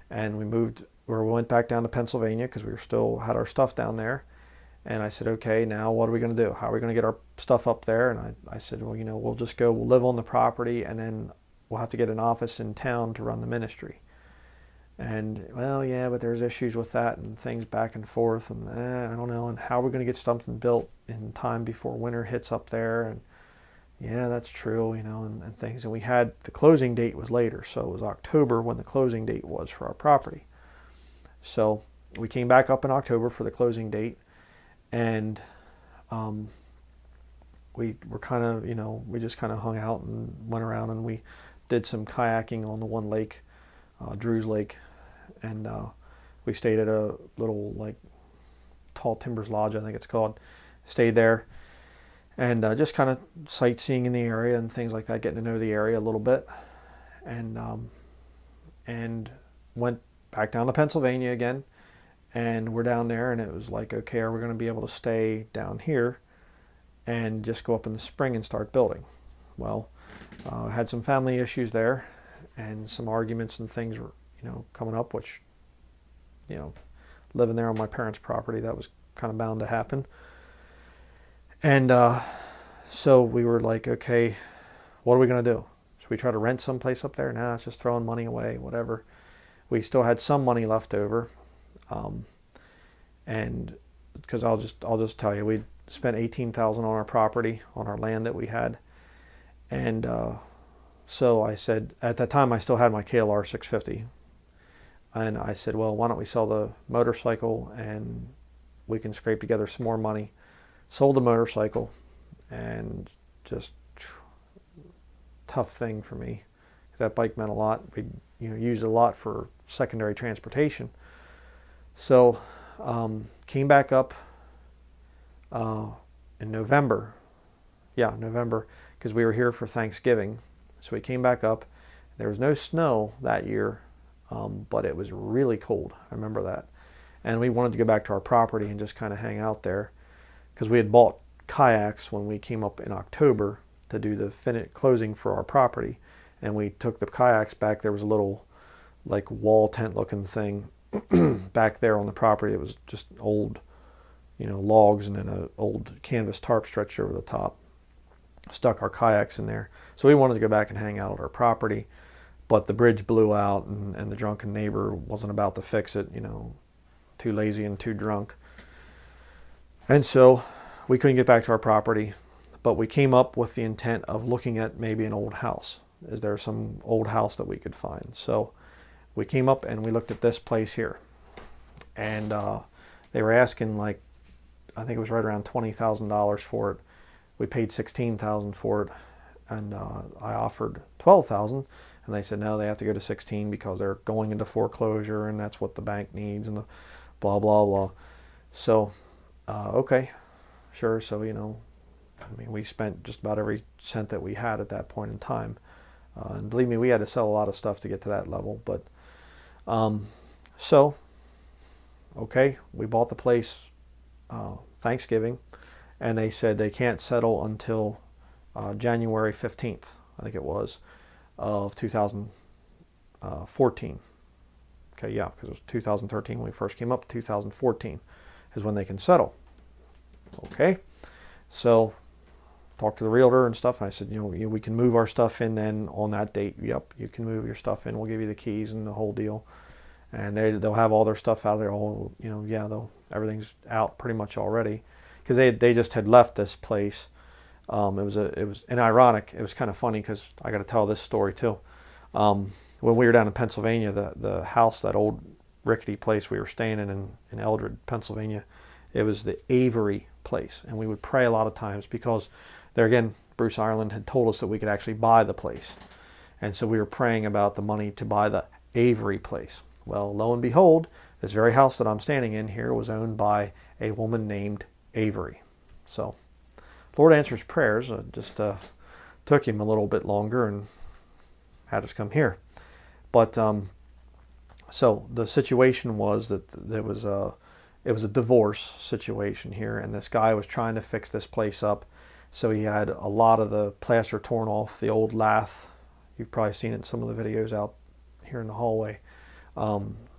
and we moved, or we went back down to Pennsylvania, because we were still had our stuff down there. And I said, okay, now what are we going to do? How are we going to get our stuff up there? And I said, well, you know, we'll just go, we'll live on the property, and then we'll have to get an office in town to run the ministry. And, well, yeah, but there's issues with that and things back and forth, and I don't know, and how we're going to get something built in time before winter hits up there. And yeah, that's true, you know, and things. And we had, the closing date was later, so it was October when the closing date was for our property. So we came back up in October for the closing date, and we were kind of, you know, we just kind of hung out and went around, and we did some kayaking on the one lake, Drew's Lake, and we stayed at a little, like, Tall Timbers Lodge, I think it's called. Stayed there, and just kind of sightseeing in the area and things like that, getting to know the area a little bit, and went back down to Pennsylvania again, and we're down there, and it was like, okay, are we going to be able to stay down here and just go up in the spring and start building? Well, had some family issues there, and some arguments and things were, you know, coming up, which, you know, living there on my parents' property, that was kind of bound to happen. And so we were like, okay, what are we going to do? Should we try to rent someplace up there? Nah, it's just throwing money away, whatever. We still had some money left over, and because I'll just tell you, we spent $18,000 on our property, on our land that we had, and so I said, at that time I still had my KLR 650, and I said, well, why don't we sell the motorcycle and we can scrape together some more money. Sold the motorcycle, and just tough thing for me, because that bike meant a lot. We, you know, used it a lot for secondary transportation. So came back up in November. Yeah, November, because we were here for Thanksgiving. So we came back up. There was no snow that year, but it was really cold. I remember that. And we wanted to go back to our property and just kind of hang out there, because we had bought kayaks when we came up in October to do the closing for our property. And we took the kayaks back. There was a little, like, wall tent looking thing back there on the property. It was just old, you know, logs, and then an old canvas tarp stretched over the top. Stuck our kayaks in there. So we wanted to go back and hang out at our property, but the bridge blew out, and the drunken neighbor wasn't about to fix it, you know, too lazy and too drunk. And so we couldn't get back to our property, but we came up with the intent of looking at maybe an old house. Is there some old house that we could find? So we came up and we looked at this place here, and they were asking, like, I think it was right around $20,000 for it. We paid $16,000 for it, and I offered $12,000, and they said no, they have to go to 16 because they're going into foreclosure, and that's what the bank needs, and the blah blah blah. So okay, sure. So, you know, I mean, we spent just about every cent that we had at that point in time, and believe me, we had to sell a lot of stuff to get to that level. But so okay, we bought the place Thanksgiving, and they said they can't settle until January 15th, I think it was, of 2014. Okay, yeah, because it was 2013 when we first came up. 2014 is when they can settle. Okay, so talked to the realtor and stuff, and I said, you know, we can move our stuff in then on that date. Yep, you can move your stuff in. We'll give you the keys and the whole deal. And they'll have all their stuff out there. All, you know, yeah, everything's out pretty much already, because they just had left this place. It was and ironic. It was kind of funny because I got to tell this story too. When we were down in Pennsylvania, the house, that old rickety place we were staying in Eldred, Pennsylvania, it was the Avery place, and we would pray a lot of times because there again, Bruce Ireland had told us that we could actually buy the place, and so we were praying about the money to buy the Avery place. Well, lo and behold, this very house that I'm standing in here was owned by a woman named Avery. So, Lord answers prayers. Just took him a little bit longer and had us come here. But so the situation was that it was a divorce situation here, and this guy was trying to fix this place up. So he had a lot of the plaster torn off, the old lath. You've probably seen it in some of the videos out here in the hallway.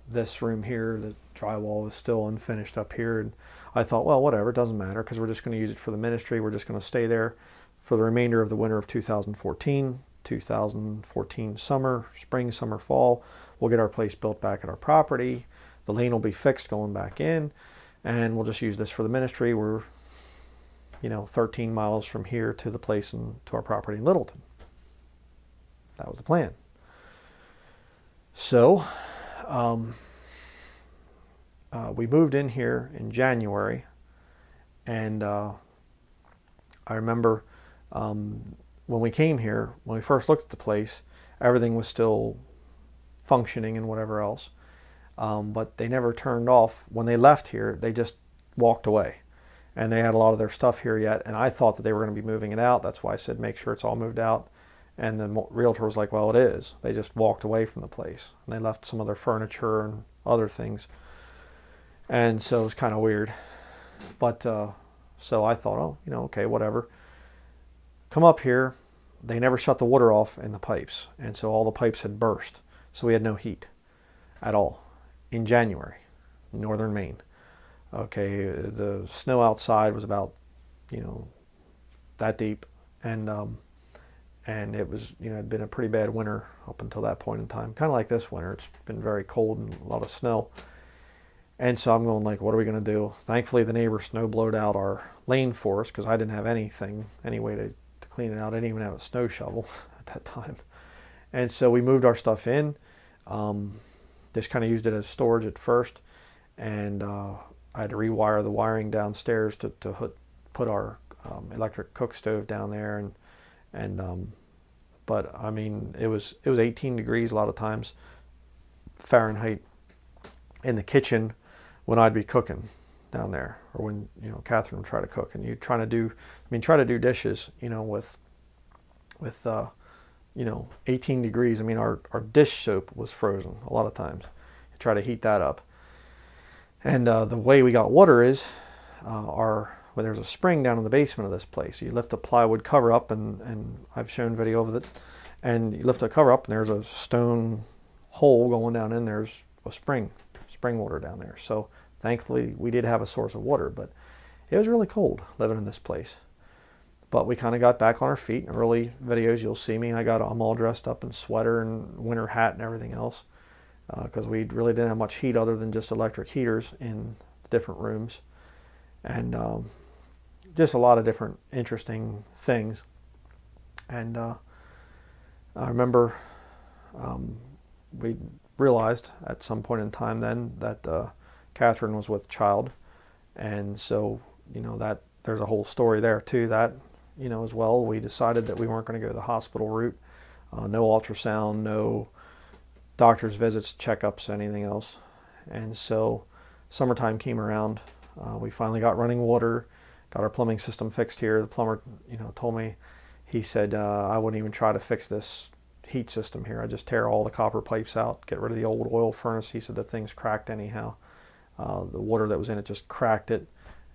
This room here, the drywall is still unfinished up here, and I thought, well, whatever, it doesn't matter, because we're just going to use it for the ministry. We're just going to stay there for the remainder of the winter of 2014, 2014 summer, spring, summer, fall. We'll get our place built back at our property. The lane will be fixed going back in, and we'll just use this for the ministry. We're, you know, 13 miles from here to the place and to our property in Littleton. That was the plan. So we moved in here in January, and I remember when we came here, when we first looked at the place, everything was still functioning and whatever else, but they never turned off. When they left here, they just walked away, and they had a lot of their stuff here yet, and I thought that they were going to be moving it out. That's why I said make sure it's all moved out. And the realtor was like, well, it is. They just walked away from the place, and they left some of their furniture and other things. And so it was kind of weird. But so I thought, oh, you know, okay, whatever. Come up here. They never shut the water off in the pipes, and so all the pipes had burst. So we had no heat at all in January, northern Maine. Okay, the snow outside was about, you know, that deep, and it was, you know, it had been a pretty bad winter up until that point in time. Kind of like this winter. It's been very cold and a lot of snow. And so I'm going like, what are we going to do? Thankfully, the neighbor snow blowed out our lane for us, because I didn't have anything, any way to clean it out. I didn't even have a snow shovel at that time. And so we moved our stuff in. Just kind of used it as storage at first. And I had to rewire the wiring downstairs to put our electric cook stove down there, but I mean, it was 18 degrees a lot of times Fahrenheit in the kitchen when I'd be cooking down there, or when, you know, Catherine would try to cook, and you try to do dishes, you know, with you know, 18 degrees. I mean, our dish soap was frozen a lot of times. You try to heat that up, and the way we got water is well, there's a spring down in the basement of this place. You lift a plywood cover up, and I've shown video of it, and you lift a cover up, and there's a stone hole going down in. There's a spring water down there. So thankfully we did have a source of water, but it was really cold living in this place. But we kind of got back on our feet. In early videos, you'll see me. I'm all dressed up in sweater and winter hat and everything else, because we really didn't have much heat other than just electric heaters in the different rooms, and just a lot of different interesting things. And I remember we realized at some point in time then that Catherine was with child, and so that there's a whole story there too, that as well. We decided that we weren't going to go the hospital route. No ultrasound, no doctor's visits, checkups, anything else. And so summertime came around. We finally got running water, got our plumbing system fixed here. The plumber, told me, he said, I wouldn't even try to fix this heat system here. I just tear all the copper pipes out, get rid of the old oil furnace. He said the thing's cracked anyhow. The water that was in it just cracked it.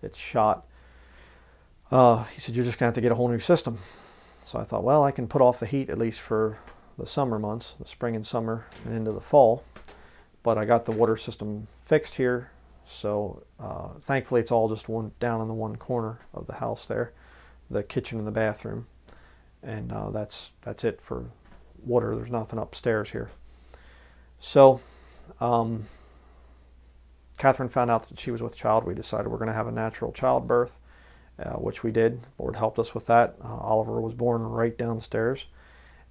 It's shot. He said, you're just going to have to get a whole new system. So I thought, well, I can put off the heat at least for the summer months, the spring and summer and into the fall. But I got the water system fixed here. So thankfully it's all just down in the one corner of the house there, the kitchen and the bathroom. And that's it for water. There's nothing upstairs here. So Catherine found out that she was with child. We decided we're going to have a natural childbirth, which we did. Lord helped us with that. Oliver was born right downstairs.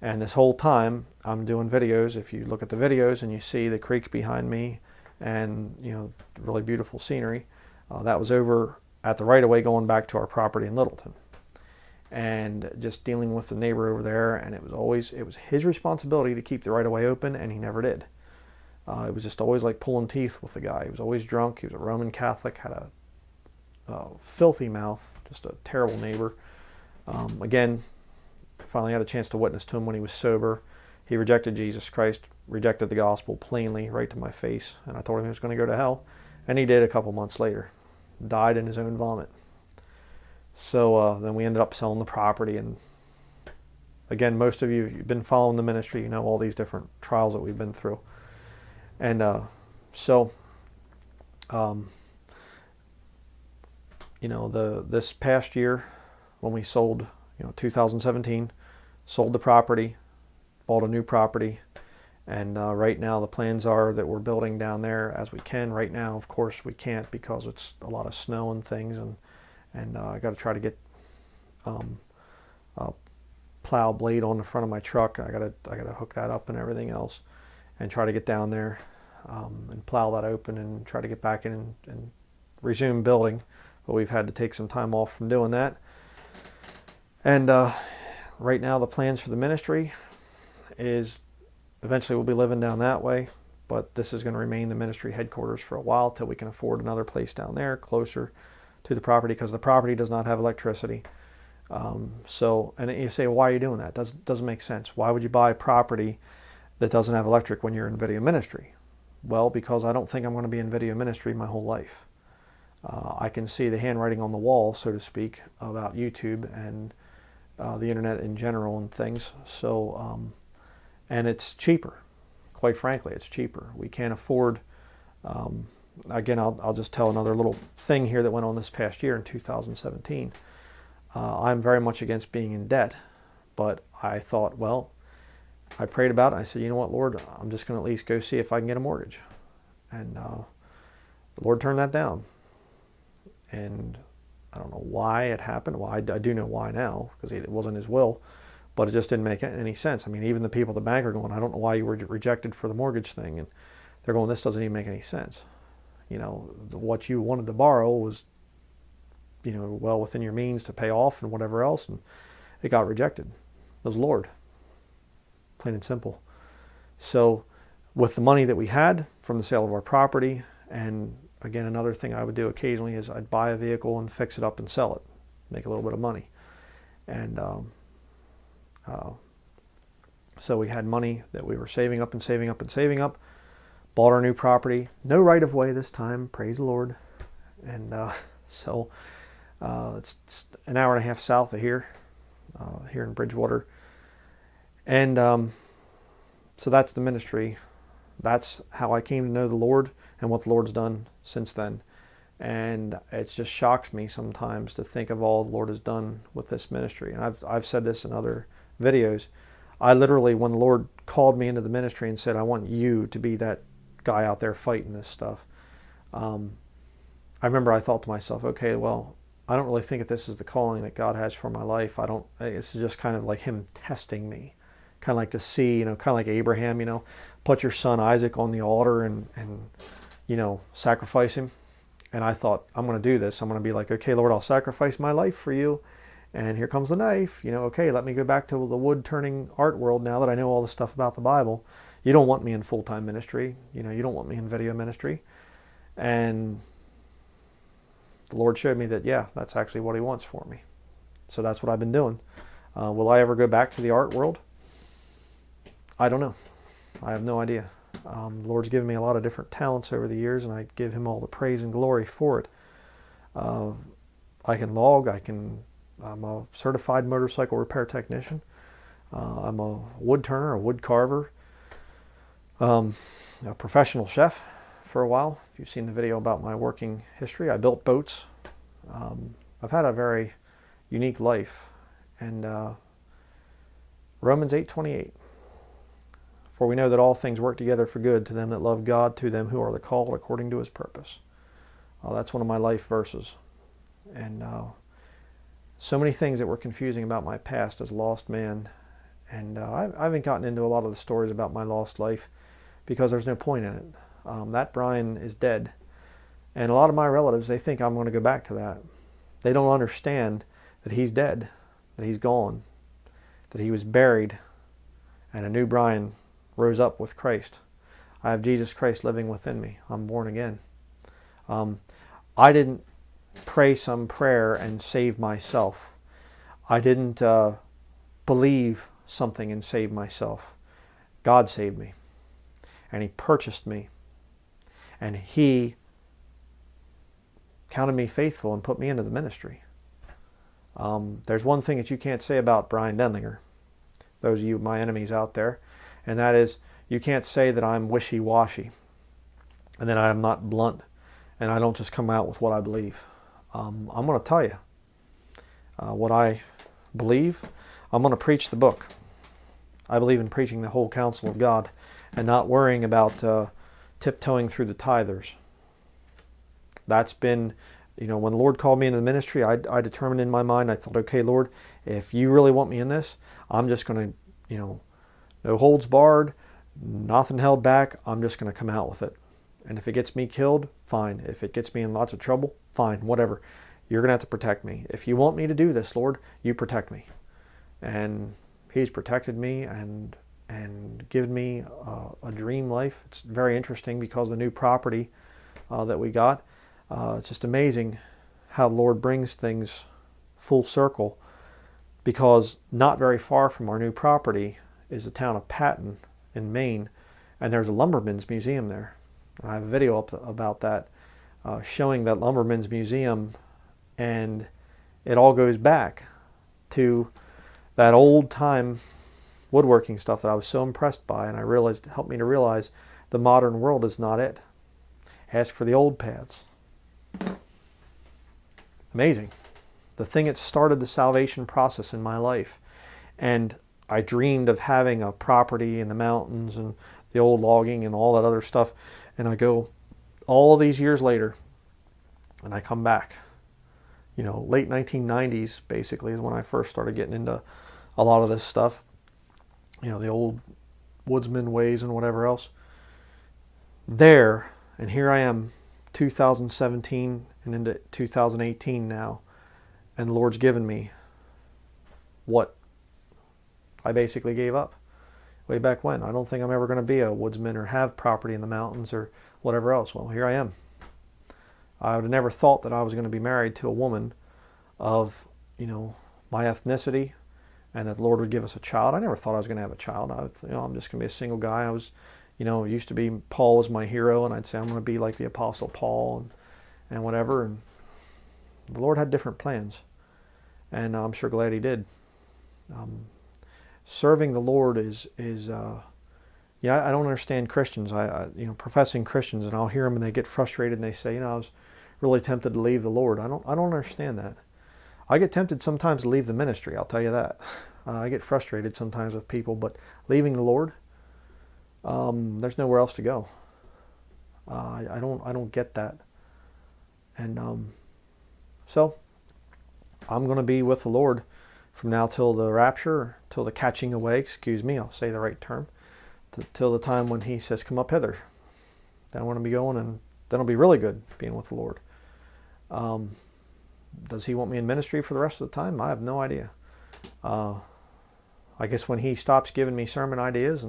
And this whole time I'm doing videos. If you look at the videos and you see the creek behind me and really beautiful scenery, that was over at the right-of-way going back to our property in Littleton. And just dealing with the neighbor over there, and it was his responsibility to keep the right-of-way open, and he never did. It was just always like pulling teeth with the guy. He was always drunk. He was a Roman Catholic, had a filthy mouth, just a terrible neighbor. Again, finally had a chance to witness to him when he was sober. He rejected Jesus Christ, rejected the gospel plainly, right to my face, and I told him he was going to go to hell, and he did a couple months later. Died in his own vomit. So then we ended up selling the property, and again, most of you've been following the ministry, all these different trials that we've been through. And this past year when we sold, 2017, sold the property, bought a new property, and right now the plans are that we're building down there as we can. Right now, of course, we can't because it's a lot of snow and things, and I got to try to get a plow blade on the front of my truck. I got to hook that up and everything else, and try to get down there and plow that open and try to get back in and resume building. But we've had to take some time off from doing that. And right now the plans for the ministry is eventually we'll be living down that way, but this is going to remain the ministry headquarters for a while till we can afford another place down there closer to the property, because the property does not have electricity. And you say, why are you doing that? Doesn't make sense. Why would you buy property that doesn't have electric when you're in video ministry? Well, because I don't think I'm going to be in video ministry my whole life. I can see the handwriting on the wall, so to speak, about YouTube and the internet in general and things. So, and it's cheaper. Quite frankly, it's cheaper. We can't afford. Again, I'll just tell another little thing here that went on this past year in 2017. I'm very much against being in debt, but I thought, well, I prayed about it. I said, you know what, Lord, I'm just going to at least go see if I can get a mortgage. And the Lord turned that down. And I don't know why it happened. Well, I do know why now, because it wasn't his will, but it just didn't make any sense. I mean, even the people at the bank are going, I don't know why you were rejected for the mortgage thing. And they're going, this doesn't even make any sense. What you wanted to borrow was, well within your means to pay off and whatever else, and it got rejected. It was Lord. Plain and simple. So with the money that we had from the sale of our property, and again, another thing I would do occasionally is I'd buy a vehicle and fix it up and sell it, make a little bit of money. And so we had money that we were saving up and saving up and saving up, bought our new property, no right of way this time, praise the Lord. And so it's an hour and a half south of here, here in Bridgewater. And so that's the ministry. That's how I came to know the Lord and what the Lord's done since then. And it just shocks me sometimes to think of all the Lord has done with this ministry. And I've said this in other videos. I literally, when the Lord called me into the ministry and said, I want you to be that guy out there fighting this stuff, I remember I thought to myself, okay, well, I don't really think that this is the calling that God has for my life. This is just kind of like him testing me. Kind of like to see, kind of like Abraham, put your son Isaac on the altar and sacrifice him. And I thought, I'm going to do this. I'm going to be like, okay, Lord, I'll sacrifice my life for you. And here comes the knife. Okay, let me go back to the wood turning art world now that I know all the stuff about the Bible. You don't want me in full-time ministry. You don't want me in video ministry. And the Lord showed me that, yeah, that's actually what he wants for me. So that's what I've been doing. Will I ever go back to the art world? I don't know. I have no idea. The Lord's given me a lot of different talents over the years, and I give him all the praise and glory for it. I can log. I'm a certified motorcycle repair technician. I'm a wood turner, a wood carver, a professional chef for a while. If you've seen the video about my working history, I built boats. I've had a very unique life. And Romans 8:28. For we know that all things work together for good to them that love God, to them who are the called according to his purpose. That's one of my life verses. And so many things that were confusing about my past as a lost man. And I haven't gotten into a lot of the stories about my lost life because there's no point in it. That Bryan is dead. And a lot of my relatives, they think I'm going to go back to that. They don't understand that he's dead, that he's gone, that he was buried, and a new Bryan rose up with Christ. I have Jesus Christ living within me. I'm born again. I didn't pray some prayer and save myself. I didn't believe something and save myself. God saved me. And he purchased me. And he counted me faithful and put me into the ministry. There's one thing that you can't say about Bryan Denlinger, those of you, my enemies out there, and that is you can't say that I'm wishy-washy and that I'm not blunt and I don't just come out with what I believe. I'm going to tell you what I believe. I'm going to preach the book. I believe in preaching the whole counsel of God and not worrying about tiptoeing through the tithers. That's been, when the Lord called me into the ministry, I determined in my mind, I thought, okay, Lord, if you really want me in this, I'm just going to, no holds barred, nothing held back. I'm just going to come out with it. And if it gets me killed, fine. If it gets me in lots of trouble, fine, whatever. You're going to have to protect me. If you want me to do this, Lord, you protect me. And he's protected me and given me a dream life. It's very interesting because the new property that we got, it's just amazing how the Lord brings things full circle, because not very far from our new property is the town of Patton in Maine, and there's a lumberman's museum there. I have a video up about that, showing that lumberman's museum, and it all goes back to that old time woodworking stuff that I was so impressed by, and I realized, it helped me to realize the modern world is not it. Ask for the old paths. Amazing. The thing that started the salvation process in my life. And I dreamed of having a property in the mountains and the old logging and all that other stuff. And I go all these years later and I come back. Late 1990s basically is when I first started getting into a lot of this stuff. The old woodsman ways and whatever else. There, and here I am, 2017 and into 2018 now. And the Lord's given me what I basically gave up way back when. I don't think I'm ever going to be a woodsman or have property in the mountains or whatever else. Well, here I am. I would have never thought that I was going to be married to a woman of, my ethnicity, and that the Lord would give us a child. I never thought I was going to have a child. I'm just going to be a single guy. I was, it used to be Paul was my hero, and I'd say I'm going to be like the Apostle Paul and whatever. And the Lord had different plans, and I'm sure glad he did. Serving the Lord is I don't understand Christians. Professing Christians, and I'll hear them and they get frustrated and they say, I was really tempted to leave the Lord. I don't understand that. I get tempted sometimes to leave the ministry, I'll tell you that. I get frustrated sometimes with people, but leaving the Lord, there's nowhere else to go. I don't get that. And so I'm going to be with the Lord from now till the rapture, till the catching away, excuse me, I'll say the right term, till the time when he says, come up hither. Then I want to be going, and then it'll be really good being with the Lord. Does he want me in ministry for the rest of the time? I have no idea. I guess when he stops giving me sermon ideas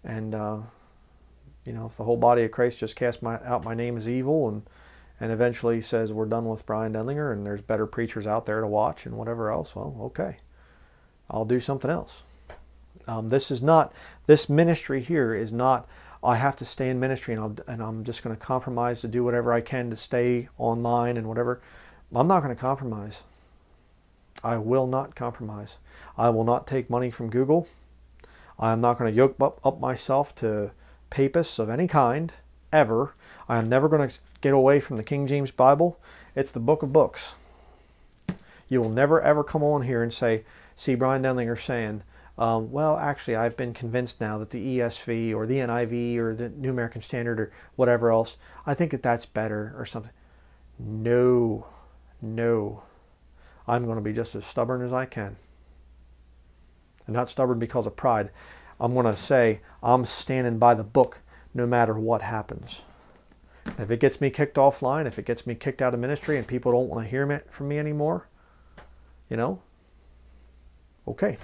and you know, if the whole body of Christ just casts out my name as evil and eventually says we're done with Bryan Denlinger and there's better preachers out there to watch and whatever else, well, okay. I'll do something else. This ministry here is not, I have to stay in ministry and I'm just going to compromise to do whatever I can to stay online and whatever. I'm not going to compromise. I will not compromise. I will not take money from Google. I am not going to yoke up myself to papists of any kind, ever. I am never going to get away from the King James Bible. It's the book of books. You will never ever come on here and say, see Bryan Denlinger saying, well, actually, I've been convinced now that the ESV or the NIV or the New American Standard or whatever else, I think that that's better or something. No. No. I'm going to be just as stubborn as I can. And not stubborn because of pride. I'm going to say, I'm standing by the book no matter what happens. If it gets me kicked offline, if it gets me kicked out of ministry and people don't want to hear from me anymore, you know, okay,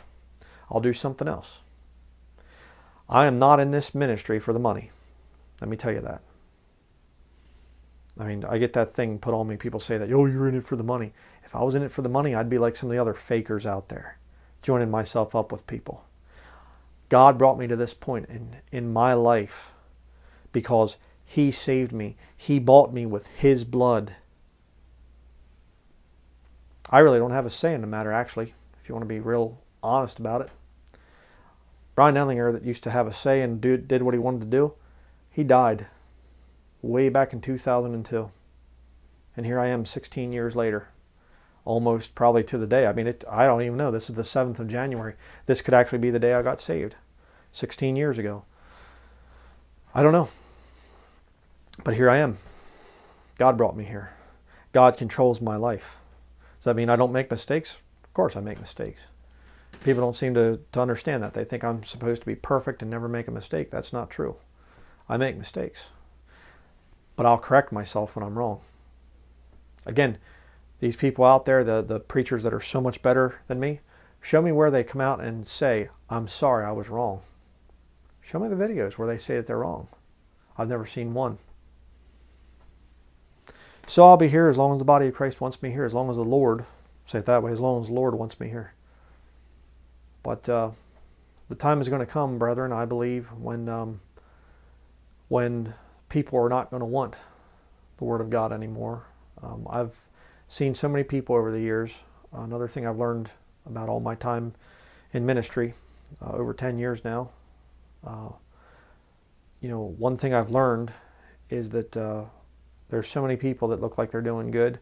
I'll do something else. I am not in this ministry for the money. Let me tell you that. I mean, I get that thing put on me. People say that, oh, you're in it for the money. If I was in it for the money, I'd be like some of the other fakers out there, joining myself up with people. God brought me to this point in my life because he saved me. He bought me with his blood. I really don't have a say in the matter, actually, if you want to be real honest about it. Bryan Denlinger, that used to have a say and did what he wanted to do, he died way back in 2002. And here I am 16 years later, almost probably to the day. I mean, I don't even know. This is the 7th of January. This could actually be the day I got saved, 16 years ago. I don't know. But here I am. God brought me here. God controls my life. Does that mean I don't make mistakes? Of course I make mistakes. People don't seem to understand that. They think I'm supposed to be perfect and never make a mistake. That's not true. I make mistakes. But I'll correct myself when I'm wrong. Again, these people out there, the preachers that are so much better than me, show me where they come out and say, I'm sorry, I was wrong. Show me the videos where they say that they're wrong. I've never seen one. So I'll be here as long as the body of Christ wants me here, as long as the Lord, say it that way, as long as the Lord wants me here. But the time is going to come, brethren, I believe, when people are not going to want the Word of God anymore. I've seen so many people over the years. Another thing I've learned about all my time in ministry, over 10 years now, you know, one thing I've learned is that there's so many people that look like they're doing good,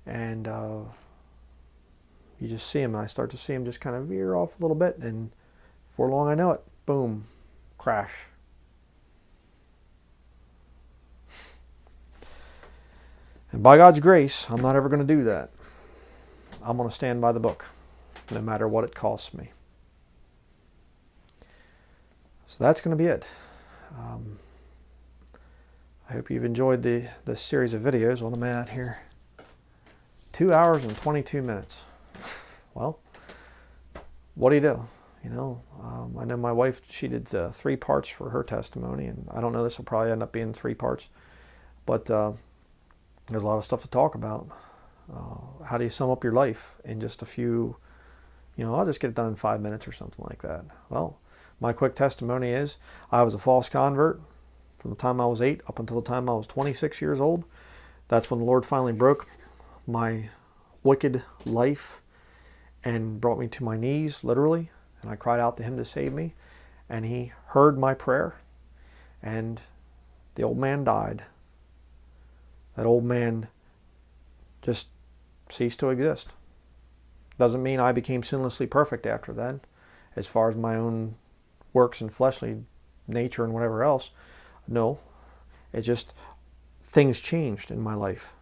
and you just see them, and I start to see them just kind of veer off a little bit, and before long I know it, boom, crash. And by God's grace, I'm not ever going to do that. I'm going to stand by the book, no matter what it costs me. So that's going to be it. I hope you've enjoyed this series of videos. What am I at here? 2 hours and 22 minutes. Well, what do you do? You know, I know my wife, she did 3 parts for her testimony, and I don't know, this will probably end up being 3 parts. But there's a lot of stuff to talk about. How do you sum up your life in just a few, you know, I'll just get it done in 5 minutes or something like that. Well, my quick testimony is I was a false convert from the time I was 8 up until the time I was 26 years old. That's when the Lord finally broke my wicked life and brought me to my knees, literally. And I cried out to him to save me. And he heard my prayer. And the old man died. That old man just ceased to exist. Doesn't mean I became sinlessly perfect after that, as far as my own works and fleshly nature and whatever else. No, it just, things changed in my life,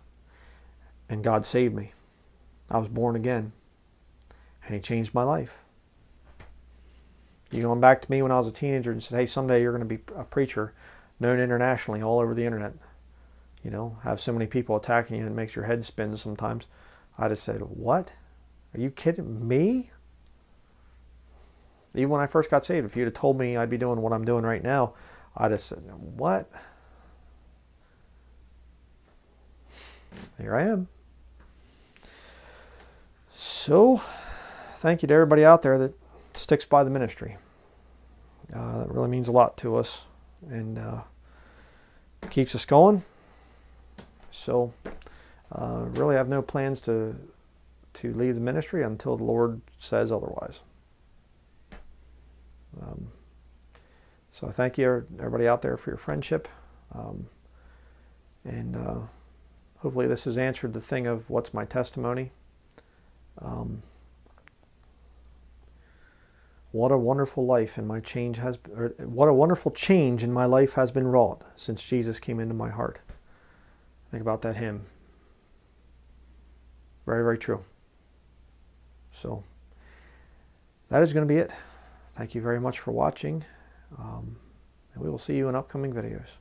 and God saved me. I was born again, and He changed my life. You going back to me when I was a teenager and said, hey, someday you're going to be a preacher known internationally all over the internet. You know, have so many people attacking you and it makes your head spin sometimes. I'd have said, what? Are you kidding me? Even when I first got saved, if you'd have told me I'd be doing what I'm doing right now, I'd have said, what? Here I am. So, thank you to everybody out there that sticks by the ministry. That really means a lot to us, and keeps us going. So, really have no plans to leave the ministry until the Lord says otherwise. So I thank you, everybody out there, for your friendship, and hopefully this has answered the thing of what's my testimony. What a wonderful life in my change has, or what a wonderful change in my life has been wrought since Jesus came into my heart. Think about that hymn. Very, very true. So that is going to be it. Thank you very much for watching, and we will see you in upcoming videos.